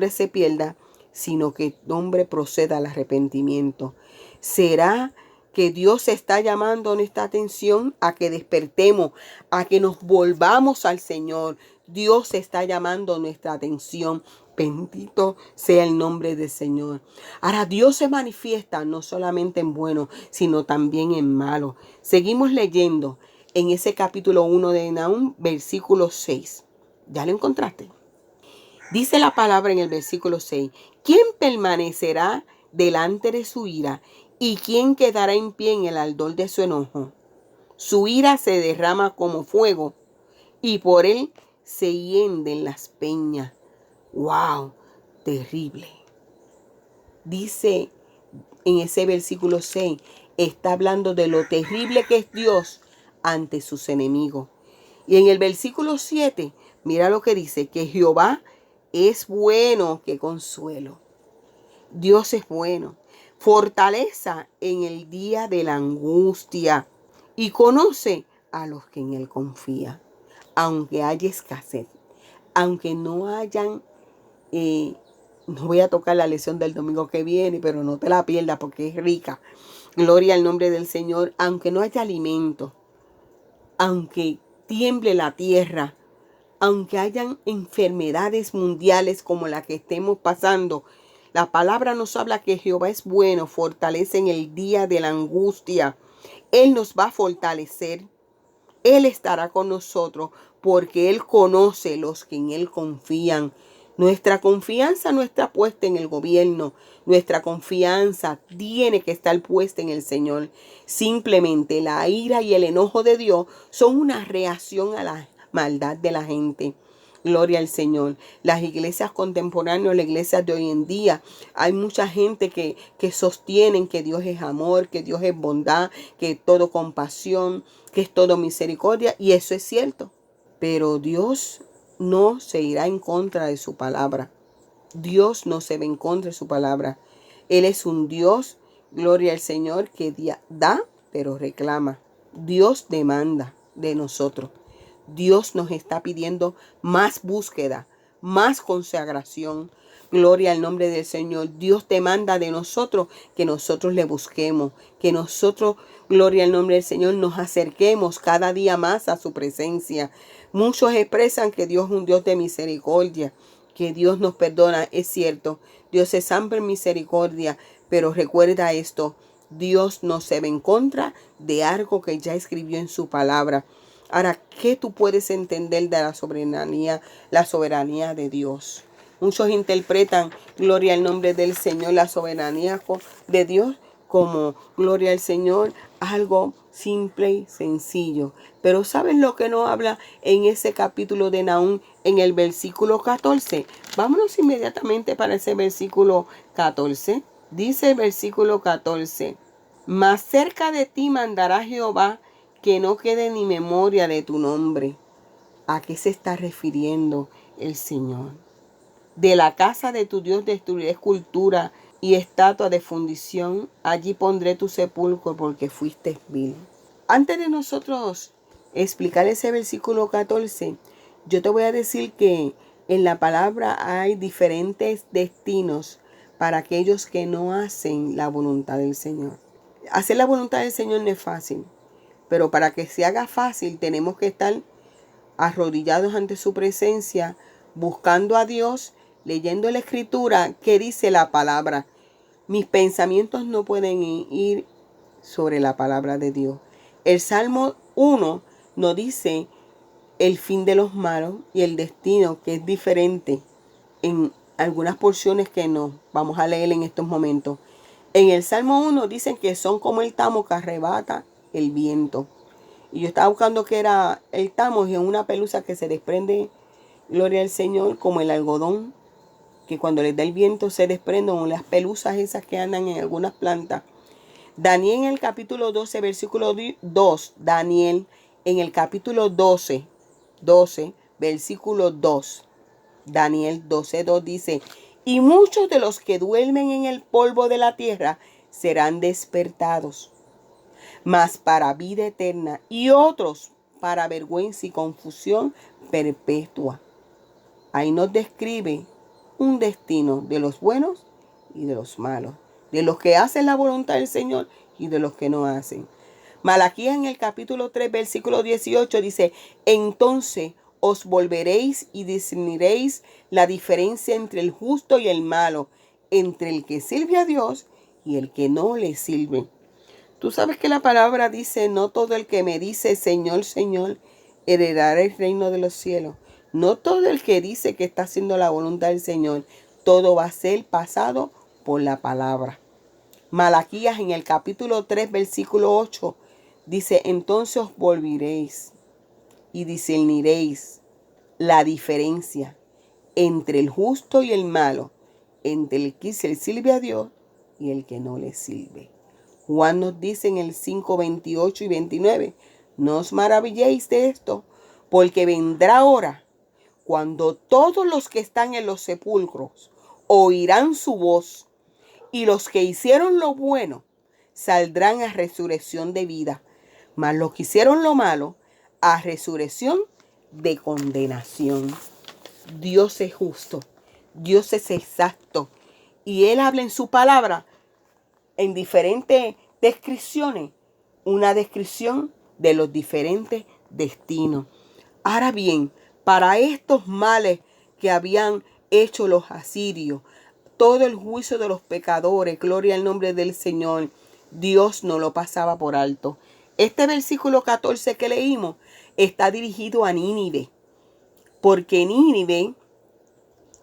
se pierda, sino que el hombre proceda al arrepentimiento. ¿Será que Dios está llamando nuestra atención a que despertemos, a que nos volvamos al Señor? Dios está llamando nuestra atención. Bendito sea el nombre del Señor. Ahora Dios se manifiesta no solamente en bueno, sino también en malo. Seguimos leyendo en ese capítulo 1 de Nahum, versículo 6. ¿Ya lo encontraste? Dice la palabra en el versículo 6. ¿Quién permanecerá delante de su ira? ¿Y quién quedará en pie en el ardor de su enojo? Su ira se derrama como fuego, y por él se hienden las peñas. ¡Wow! Terrible. Dice en ese versículo 6, está hablando de lo terrible que es Dios ante sus enemigos. Y en el versículo 7, mira lo que dice, que Jehová es bueno que consuelo. Dios es bueno. Fortaleza en el día de la angustia y conoce a los que en él confían. Aunque haya escasez, aunque no hayan, no voy a tocar la lección del domingo que viene, pero no te la pierdas porque es rica. Gloria al nombre del Señor. Aunque no haya alimento, aunque tiemble la tierra, aunque hayan enfermedades mundiales como la que estemos pasando, la palabra nos habla que Jehová es bueno, fortalece en el día de la angustia. Él nos va a fortalecer. Él estará con nosotros porque Él conoce los que en Él confían. Nuestra confianza no está puesta en el gobierno. Nuestra confianza tiene que estar puesta en el Señor. Simplemente la ira y el enojo de Dios son una reacción a la maldad de la gente. Gloria al Señor. Las iglesias contemporáneas, las iglesias de hoy en día, hay mucha gente que sostienen que Dios es amor, que Dios es bondad, que es todo compasión, que es todo misericordia, y eso es cierto. Pero Dios no se irá en contra de su palabra. Dios no se va en contra de su palabra. Él es un Dios, gloria al Señor, que da, pero reclama. Dios demanda de nosotros. Dios nos está pidiendo más búsqueda, más consagración. Gloria al nombre del Señor. Dios demanda de nosotros que nosotros le busquemos, que nosotros, gloria al nombre del Señor, nos acerquemos cada día más a su presencia. Muchos expresan que Dios es un Dios de misericordia, que Dios nos perdona. Es cierto, Dios es amplio en misericordia, pero recuerda esto, Dios no se va en contra de algo que ya escribió en su palabra. Ahora, ¿qué tú puedes entender de la soberanía de Dios? Muchos interpretan, gloria al nombre del Señor, la soberanía de Dios como, gloria al Señor, algo simple y sencillo. Pero ¿saben lo que nos habla en ese capítulo de Nahum, en el versículo 14? Vámonos inmediatamente para ese versículo 14. Dice el versículo 14, mas cerca de ti mandará Jehová, que no quede ni memoria de tu nombre. ¿A qué se está refiriendo el Señor? De la casa de tu Dios destruiré escultura y estatua de fundición. Allí pondré tu sepulcro porque fuiste vil. Antes de nosotros explicar ese versículo 14, yo te voy a decir que en la palabra hay diferentes destinos para aquellos que no hacen la voluntad del Señor. Hacer la voluntad del Señor no es fácil. Pero para que se haga fácil tenemos que estar arrodillados ante su presencia, buscando a Dios, leyendo la escritura que dice la palabra. Mis pensamientos no pueden ir sobre la palabra de Dios. El Salmo 1 nos dice el fin de los malos y el destino, que es diferente en algunas porciones que nos vamos a leer en estos momentos. En el Salmo 1 dicen que son como el tamo que arrebata el viento. Y yo estaba buscando qué era el tamo, y es una pelusa que se desprende, gloria al Señor, como el algodón, que cuando les da el viento se desprenden, o las pelusas esas que andan en algunas plantas. Daniel en el capítulo 12, versículo 2, Daniel en el capítulo 12, versículo 2, Daniel 12:2 dice, y muchos de los que duermen en el polvo de la tierra serán despertados, mas para vida eterna, y otros para vergüenza y confusión perpetua. Ahí nos describe un destino de los buenos y de los malos, de los que hacen la voluntad del Señor y de los que no hacen. Malaquías en el capítulo 3, versículo 18 dice, entonces os volveréis y discerniréis la diferencia entre el justo y el malo, entre el que sirve a Dios y el que no le sirve. Tú sabes que la palabra dice, no todo el que me dice Señor, Señor, heredará el reino de los cielos. No todo el que dice que está haciendo la voluntad del Señor, todo va a ser pasado por la palabra. Malaquías en el capítulo 3, versículo 8, dice, entonces os volveréis y discerniréis la diferencia entre el justo y el malo, entre el que se sirve a Dios y el que no le sirve. Juan nos dice en el 5, 28 y 29, no os maravilléis de esto, porque vendrá hora cuando todos los que están en los sepulcros oirán su voz, y los que hicieron lo bueno saldrán a resurrección de vida, mas los que hicieron lo malo a resurrección de condenación. Dios es justo, Dios es exacto, y Él habla en su palabra en diferentes descripciones, una descripción de los diferentes destinos. Ahora bien, para estos males que habían hecho los asirios, todo el juicio de los pecadores, gloria al nombre del Señor, Dios no lo pasaba por alto. Este versículo 14 que leímos está dirigido a Nínive, porque Nínive,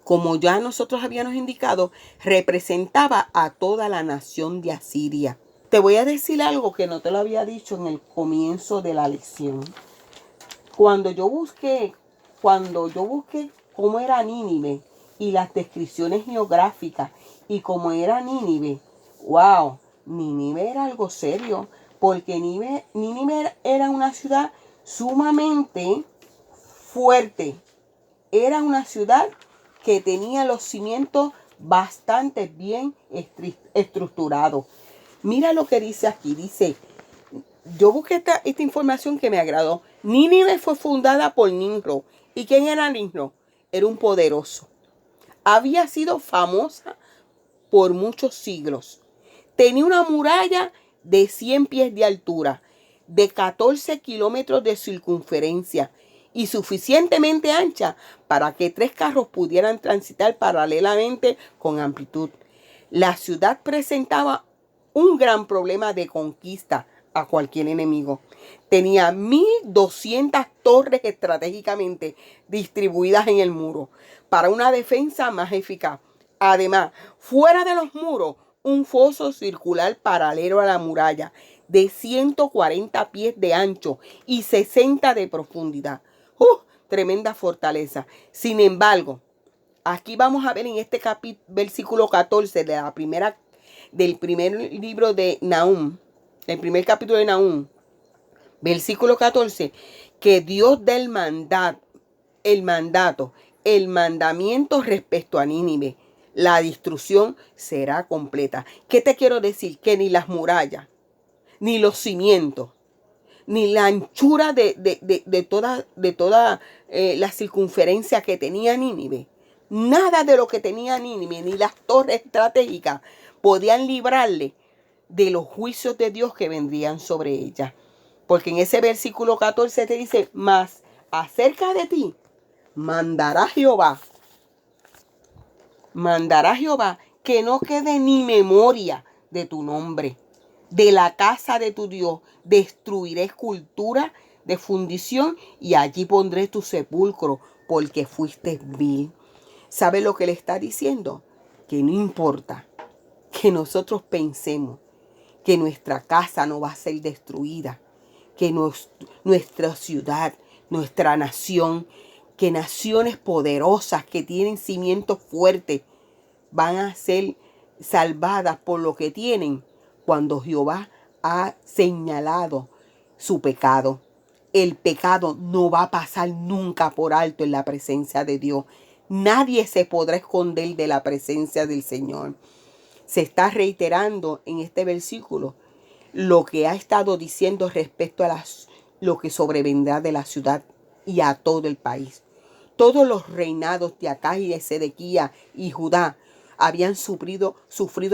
como ya nosotros habíamos indicado, representaba a toda la nación de Asiria. Te voy a decir algo que no te lo había dicho en el comienzo de la lección. Cuando yo busqué cómo era Nínive y las descripciones geográficas y cómo era Nínive, wow, Nínive era algo serio, porque Nínive era una ciudad sumamente fuerte. Era una ciudad que tenía los cimientos bastante bien estructurados. Mira lo que dice aquí. Dice, yo busqué esta información que me agradó. Nínive fue fundada por Nimrod. ¿Y quién era Nimrod? Era un poderoso. Había sido famosa por muchos siglos. Tenía una muralla de 100 pies de altura, de 14 kilómetros de circunferencia y suficientemente ancha para que 3 carros pudieran transitar paralelamente con amplitud. La ciudad presentaba un gran problema de conquista a cualquier enemigo. Tenía 1.200 torres estratégicamente distribuidas en el muro para una defensa más eficaz. Además, fuera de los muros, un foso circular paralelo a la muralla de 140 pies de ancho y 60 de profundidad. Tremenda fortaleza. Sin embargo, aquí vamos a ver en este versículo 14 del primer libro de Nahum, el primer capítulo de Nahum, versículo 14, que Dios da el mandamiento respecto a Nínive. La destrucción será completa. ¿Qué te quiero decir? Que ni las murallas, ni los cimientos, ni la anchura de toda la circunferencia que tenía Nínive, nada de lo que tenía Nínive, ni las torres estratégicas, podían librarle de los juicios de Dios que vendrían sobre ella. Porque en ese versículo 14 te dice, mas acerca de ti mandará Jehová que no quede ni memoria de tu nombre. De la casa de tu Dios destruiré escultura de fundición y allí pondré tu sepulcro porque fuiste vil. ¿Sabe lo que le está diciendo? Que no importa que nosotros pensemos que nuestra casa no va a ser destruida, que nuestra ciudad, nuestra nación, que naciones poderosas que tienen cimientos fuertes van a ser salvadas por lo que tienen cuando Jehová ha señalado su pecado. El pecado no va a pasar nunca por alto en la presencia de Dios. Nadie se podrá esconder de la presencia del Señor. Se está reiterando en este versículo lo que ha estado diciendo respecto a lo que sobrevendrá de la ciudad y a todo el país. Todos los reinados de Acaz y de Sedequía y Judá habían sufrido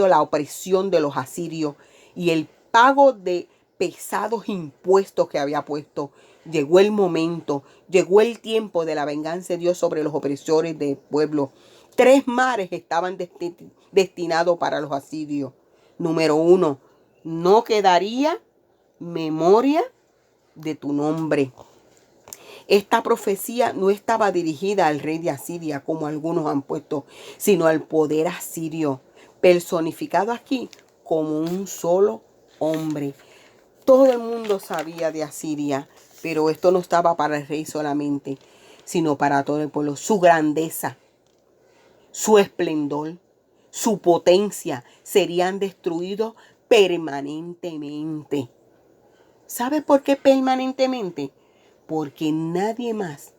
la opresión de los asirios y el pago de pesados impuestos que había puesto. Llegó el momento, llegó el tiempo de la venganza de Dios sobre los opresores del pueblo. 3 mares estaban destinados para los asirios. Número 1, no quedaría memoria de tu nombre. Esta profecía no estaba dirigida al rey de Asiria, como algunos han puesto, sino al poder asirio, personificado aquí como un solo hombre. Todo el mundo sabía de Asiria, pero esto no estaba para el rey solamente, sino para todo el pueblo. Su grandeza, su esplendor, su potencia serían destruidos permanentemente. ¿Sabes por qué permanentemente? Porque nadie más,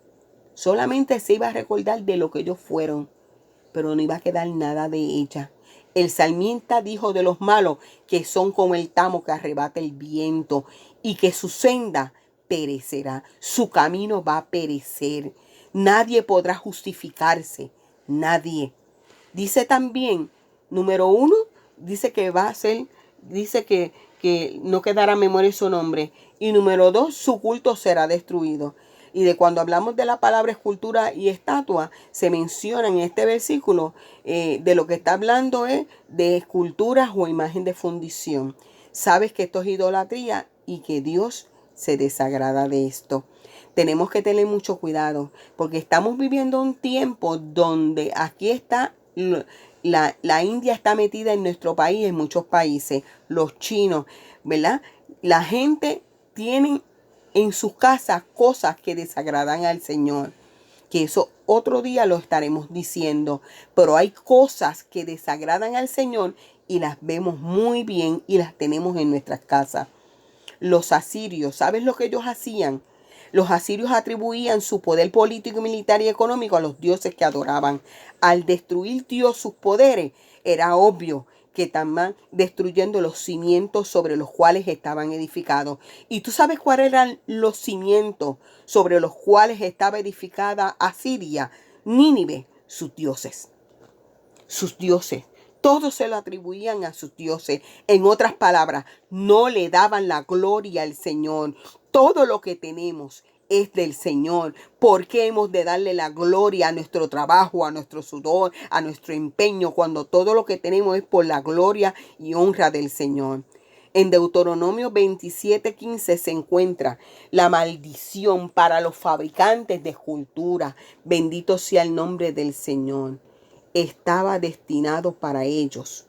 solamente se iba a recordar de lo que ellos fueron, pero no iba a quedar nada de ella. El salmista dijo de los malos que son como el tamo que arrebata el viento y que su senda perecerá, su camino va a perecer. Nadie podrá justificarse, nadie. Dice también, número 1, dice que va a ser, dice que no quedará memoria de su nombre. Y número 2, su culto será destruido. Y de cuando hablamos de la palabra escultura y estatua, se menciona en este versículo, de lo que está hablando es de esculturas o imagen de fundición. Sabes que esto es idolatría y que Dios se desagrada de esto. Tenemos que tener mucho cuidado porque estamos viviendo un tiempo donde aquí está la India está metida en nuestro país, en muchos países, los chinos, ¿verdad? La gente tiene en sus casas cosas que desagradan al Señor, que eso otro día lo estaremos diciendo, pero hay cosas que desagradan al Señor y las vemos muy bien y las tenemos en nuestras casas. Los asirios, ¿sabes lo que ellos hacían? Los asirios atribuían su poder político, militar y económico a los dioses que adoraban. Al destruir Dios sus poderes, era obvio que estaban destruyendo los cimientos sobre los cuales estaban edificados. ¿Y tú sabes cuáles eran los cimientos sobre los cuales estaba edificada Asiria? Nínive, sus dioses. Sus dioses. Todos se lo atribuían a sus dioses. En otras palabras, no le daban la gloria al Señor. Todo lo que tenemos es del Señor. ¿Por qué hemos de darle la gloria a nuestro trabajo, a nuestro sudor, a nuestro empeño, cuando todo lo que tenemos es por la gloria y honra del Señor? En Deuteronomio 27:15 se encuentra la maldición para los fabricantes de esculturas. Bendito sea el nombre del Señor. Estaba destinado para ellos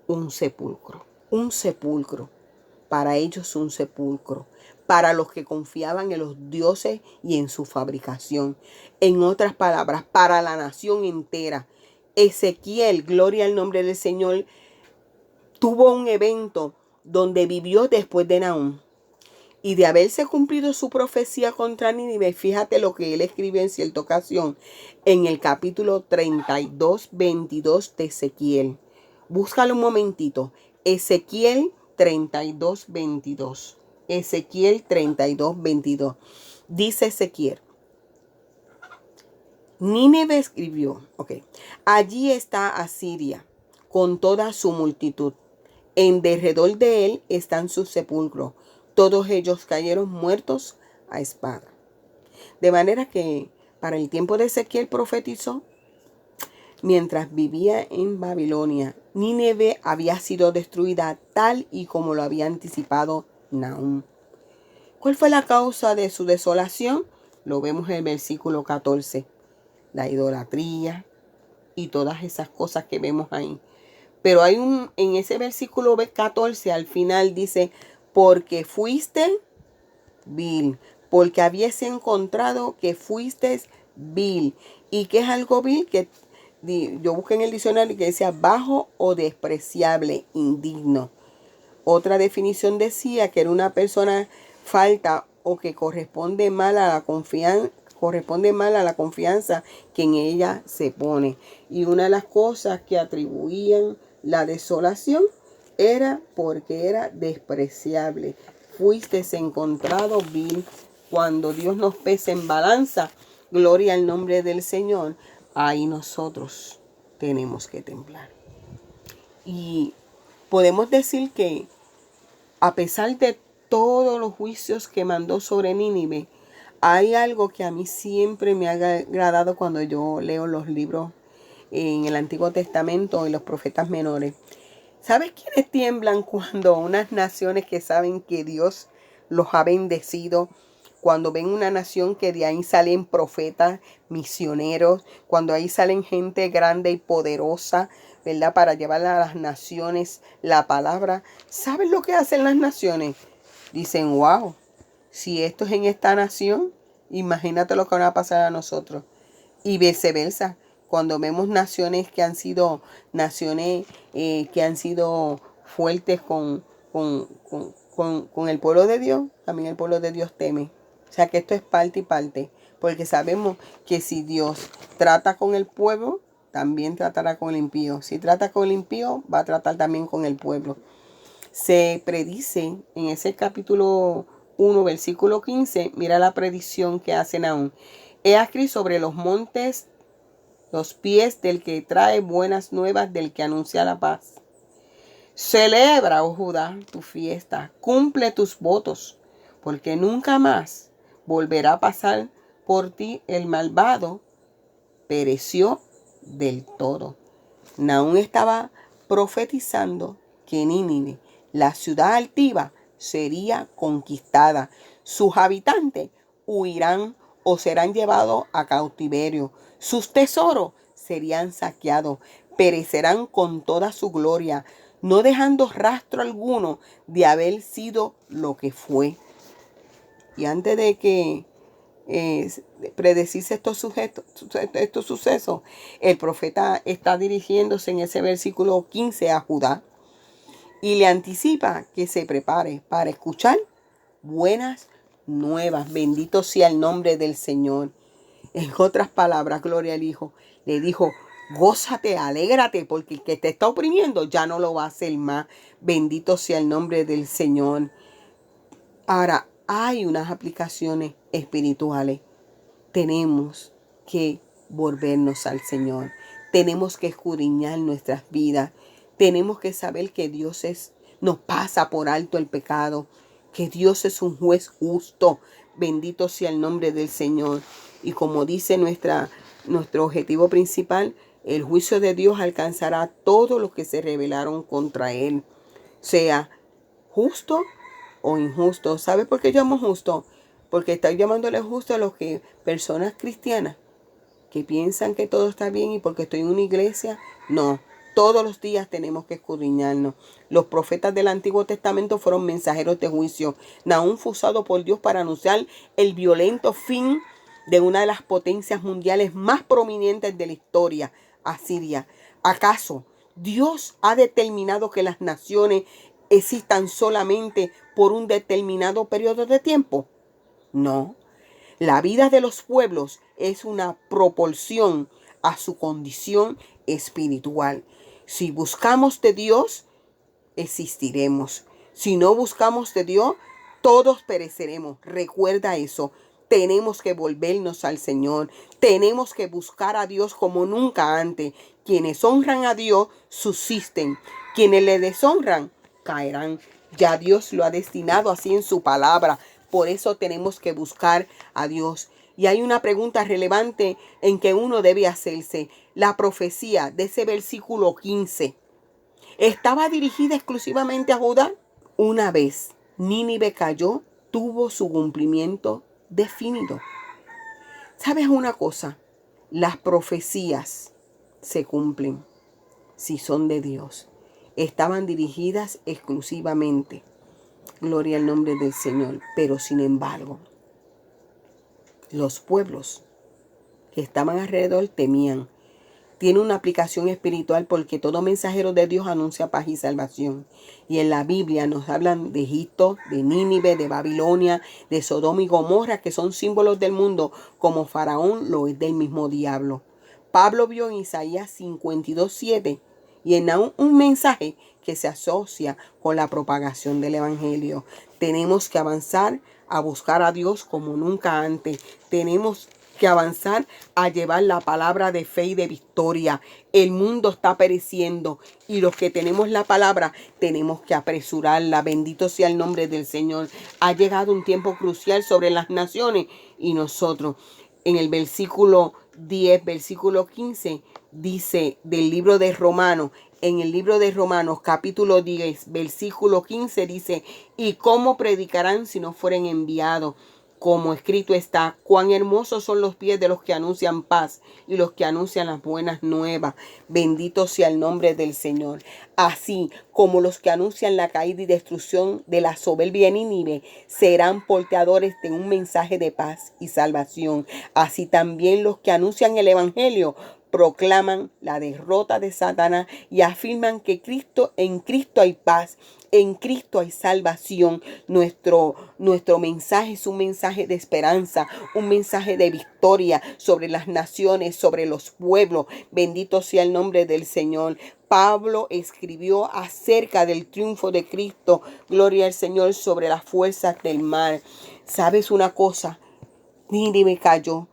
un sepulcro, para ellos un sepulcro, para los que confiaban en los dioses y en su fabricación. En otras palabras, para la nación entera. Ezequiel, gloria al nombre del Señor, tuvo un evento donde vivió después de Nahum. Y de haberse cumplido su profecía contra Nínive, fíjate lo que él escribe en cierta ocasión en el capítulo 32:22 de Ezequiel. Búscalo un momentito. Ezequiel 32:22. Ezequiel 32:22. Dice Ezequiel. Nínive escribió, allí está Asiria con toda su multitud. En derredor de él están sus sepulcros. Todos ellos cayeron muertos a espada. De manera que para el tiempo de Ezequiel profetizó, mientras vivía en Babilonia, Nínive había sido destruida tal y como lo había anticipado Nahum. ¿Cuál fue la causa de su desolación? Lo vemos en el versículo 14. La idolatría y todas esas cosas que vemos ahí. Pero en ese versículo 14 al final dice, porque fuiste vil, porque habías encontrado que fuiste vil. ¿Y qué es algo vil? Que yo busqué en el diccionario que decía bajo o despreciable, indigno. Otra definición decía que era una persona falta o que corresponde mal a la corresponde mal a la confianza que en ella se pone. Y una de las cosas que atribuían la desolación era porque era despreciable. Fuiste encontrado vil. Cuando Dios nos pesa en balanza, gloria al nombre del Señor, ahí nosotros tenemos que temblar. Y podemos decir que a pesar de todos los juicios que mandó sobre Nínive, hay algo que a mí siempre me ha agradado cuando yo leo los libros en el Antiguo Testamento y los profetas menores. ¿Sabes quiénes tiemblan cuando unas naciones que saben que Dios los ha bendecido? Cuando ven una nación que de ahí salen profetas, misioneros, cuando ahí salen gente grande y poderosa, ¿verdad? Para llevar a las naciones la palabra. ¿Saben lo que hacen las naciones? Dicen, wow, si esto es en esta nación, imagínate lo que va a pasar a nosotros. Y viceversa, cuando vemos naciones que han sido fuertes con el pueblo de Dios, también el pueblo de Dios teme. O sea que esto es parte y parte, porque sabemos que si Dios trata con el pueblo, también tratará con el impío. Si trata con el impío, va a tratar también con el pueblo. Se predice en ese capítulo 1, versículo 15, mira la predicción que hace Nahum. He aquí sobre los montes los pies del que trae buenas nuevas, del que anuncia la paz. Celebra, oh Judá, tu fiesta, cumple tus votos, porque nunca más volverá a pasar por ti el malvado, pereció del todo. Nahum estaba profetizando que Nínive, la ciudad altiva, sería conquistada. Sus habitantes huirán o serán llevados a cautiverio. Sus tesoros serían saqueados, perecerán con toda su gloria, no dejando rastro alguno de haber sido lo que fue. Y antes de que predecirse estos sucesos, el profeta está dirigiéndose en ese versículo 15 a Judá y le anticipa que se prepare para escuchar buenas nuevas. Bendito sea el nombre del Señor. En otras palabras, gloria al Hijo, le dijo, gózate, alégrate, porque el que te está oprimiendo ya no lo va a hacer más. Bendito sea el nombre del Señor. Ahora, hay unas aplicaciones espirituales. Tenemos que volvernos al Señor. Tenemos que escudriñar nuestras vidas. Tenemos que saber que Dios nos pasa por alto el pecado, que Dios es un juez justo. Bendito sea el nombre del Señor. Y como dice nuestro objetivo principal, el juicio de Dios alcanzará a todos los que se rebelaron contra Él, sea justo o injusto. ¿Sabe por qué llamo justo? Porque estoy llamándole justo a los que personas cristianas que piensan que todo está bien y porque estoy en una iglesia, no. Todos los días tenemos que escudriñarnos. Los profetas del Antiguo Testamento fueron mensajeros de juicio. Nahum fue usado por Dios para anunciar el violento fin de una de las potencias mundiales más prominentes de la historia, Asiria. ¿Acaso Dios ha determinado que las naciones existan solamente por un determinado periodo de tiempo? No. La vida de los pueblos es una proporción a su condición espiritual. Si buscamos de Dios, existiremos. Si no buscamos de Dios, todos pereceremos. Recuerda eso. Tenemos que volvernos al Señor. Tenemos que buscar a Dios como nunca antes. Quienes honran a Dios subsisten. Quienes le deshonran caerán. Ya Dios lo ha destinado así en su palabra. Por eso tenemos que buscar a Dios. Y hay una pregunta relevante en que uno debe hacerse. La profecía de ese versículo 15, ¿estaba dirigida exclusivamente a Judá? Una vez Nínive cayó, tuvo su cumplimiento definido. ¿Sabes una cosa? Las profecías se cumplen si son de Dios. Estaban dirigidas exclusivamente. Gloria al nombre del Señor. Pero sin embargo, los pueblos que estaban alrededor temían. tiene una aplicación espiritual porque todo mensajero de Dios anuncia paz y salvación. Y en la Biblia nos hablan de Egipto, de Nínive, de Babilonia, de Sodoma y Gomorra, que son símbolos del mundo, como Faraón lo es del mismo diablo. Pablo vio en Isaías 52:7 y en un mensaje que se asocia con la propagación del Evangelio. Tenemos que avanzar a buscar a Dios como nunca antes. Tenemos que avanzar a llevar la palabra de fe y de victoria. El mundo está pereciendo y los que tenemos la palabra tenemos que apresurarla. Bendito sea el nombre del Señor. Ha llegado un tiempo crucial sobre las naciones y nosotros. En el versículo 10, versículo 15, dice del libro de Romanos, en el libro de Romanos capítulo 10, versículo 15 dice, ¿y cómo predicarán si no fueren enviados? Como escrito está, cuán hermosos son los pies de los que anuncian paz y los que anuncian las buenas nuevas. Bendito sea el nombre del Señor. Así como los que anuncian la caída y destrucción de la soberbia Nínive serán portadores de un mensaje de paz y salvación. Así también los que anuncian el Evangelio proclaman la derrota de Satanás y afirman que en Cristo hay paz, en Cristo hay salvación. Nuestro mensaje es un mensaje de esperanza, un mensaje de victoria sobre las naciones, sobre los pueblos. Bendito sea el nombre del Señor. Pablo escribió acerca del triunfo de Cristo, gloria al Señor, sobre las fuerzas del mar. ¿Sabes una cosa? Nínive cayó,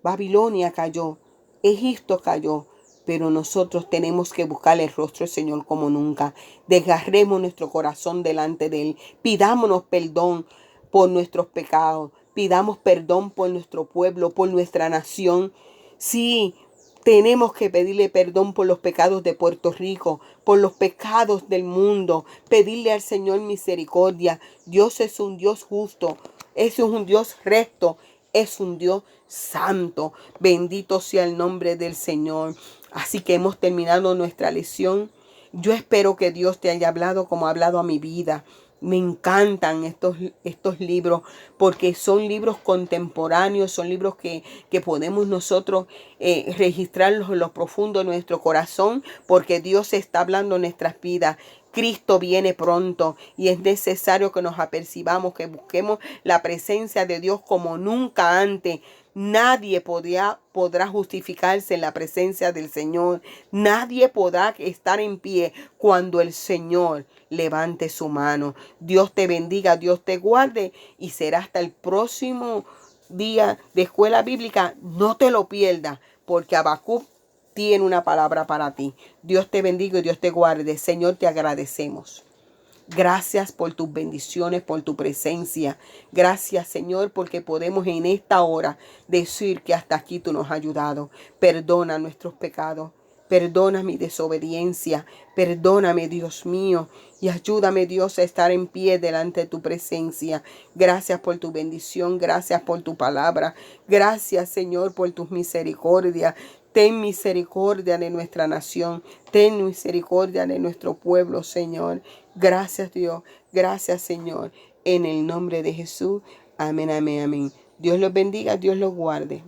Babilonia cayó, Egipto cayó, pero nosotros tenemos que buscar el rostro del Señor como nunca. Desgarremos nuestro corazón delante de Él. Pidámonos perdón por nuestros pecados. Pidamos perdón por nuestro pueblo, por nuestra nación. Sí, tenemos que pedirle perdón por los pecados de Puerto Rico, por los pecados del mundo. Pedirle al Señor misericordia. Dios es un Dios justo, es un Dios recto. Es un Dios santo. Bendito sea el nombre del Señor. Así que hemos terminado nuestra lección. Yo espero que Dios te haya hablado como ha hablado a mi vida. Me encantan estos libros porque son libros contemporáneos, son libros que podemos nosotros registrarlos en lo profundo de nuestro corazón porque Dios está hablando en nuestras vidas. Cristo viene pronto y es necesario que nos apercibamos, que busquemos la presencia de Dios como nunca antes. Nadie podrá justificarse en la presencia del Señor. Nadie podrá estar en pie cuando el Señor levante su mano. Dios te bendiga, Dios te guarde y será hasta el próximo día de escuela bíblica. No te lo pierdas porque Habacuc tiene una palabra para ti. Dios te bendiga y Dios te guarde. Señor, te agradecemos. Gracias por tus bendiciones, por tu presencia. Gracias, Señor, porque podemos en esta hora decir que hasta aquí tú nos has ayudado. Perdona nuestros pecados. Perdona mi desobediencia. Perdóname, Dios mío. Y ayúdame, Dios, a estar en pie delante de tu presencia. Gracias por tu bendición. Gracias por tu palabra. Gracias, Señor, por tus misericordias. Ten misericordia de nuestra nación. Ten misericordia de nuestro pueblo, Señor. Gracias, Dios. Gracias, Señor. En el nombre de Jesús. Amén, amén, amén. Dios los bendiga, Dios los guarde.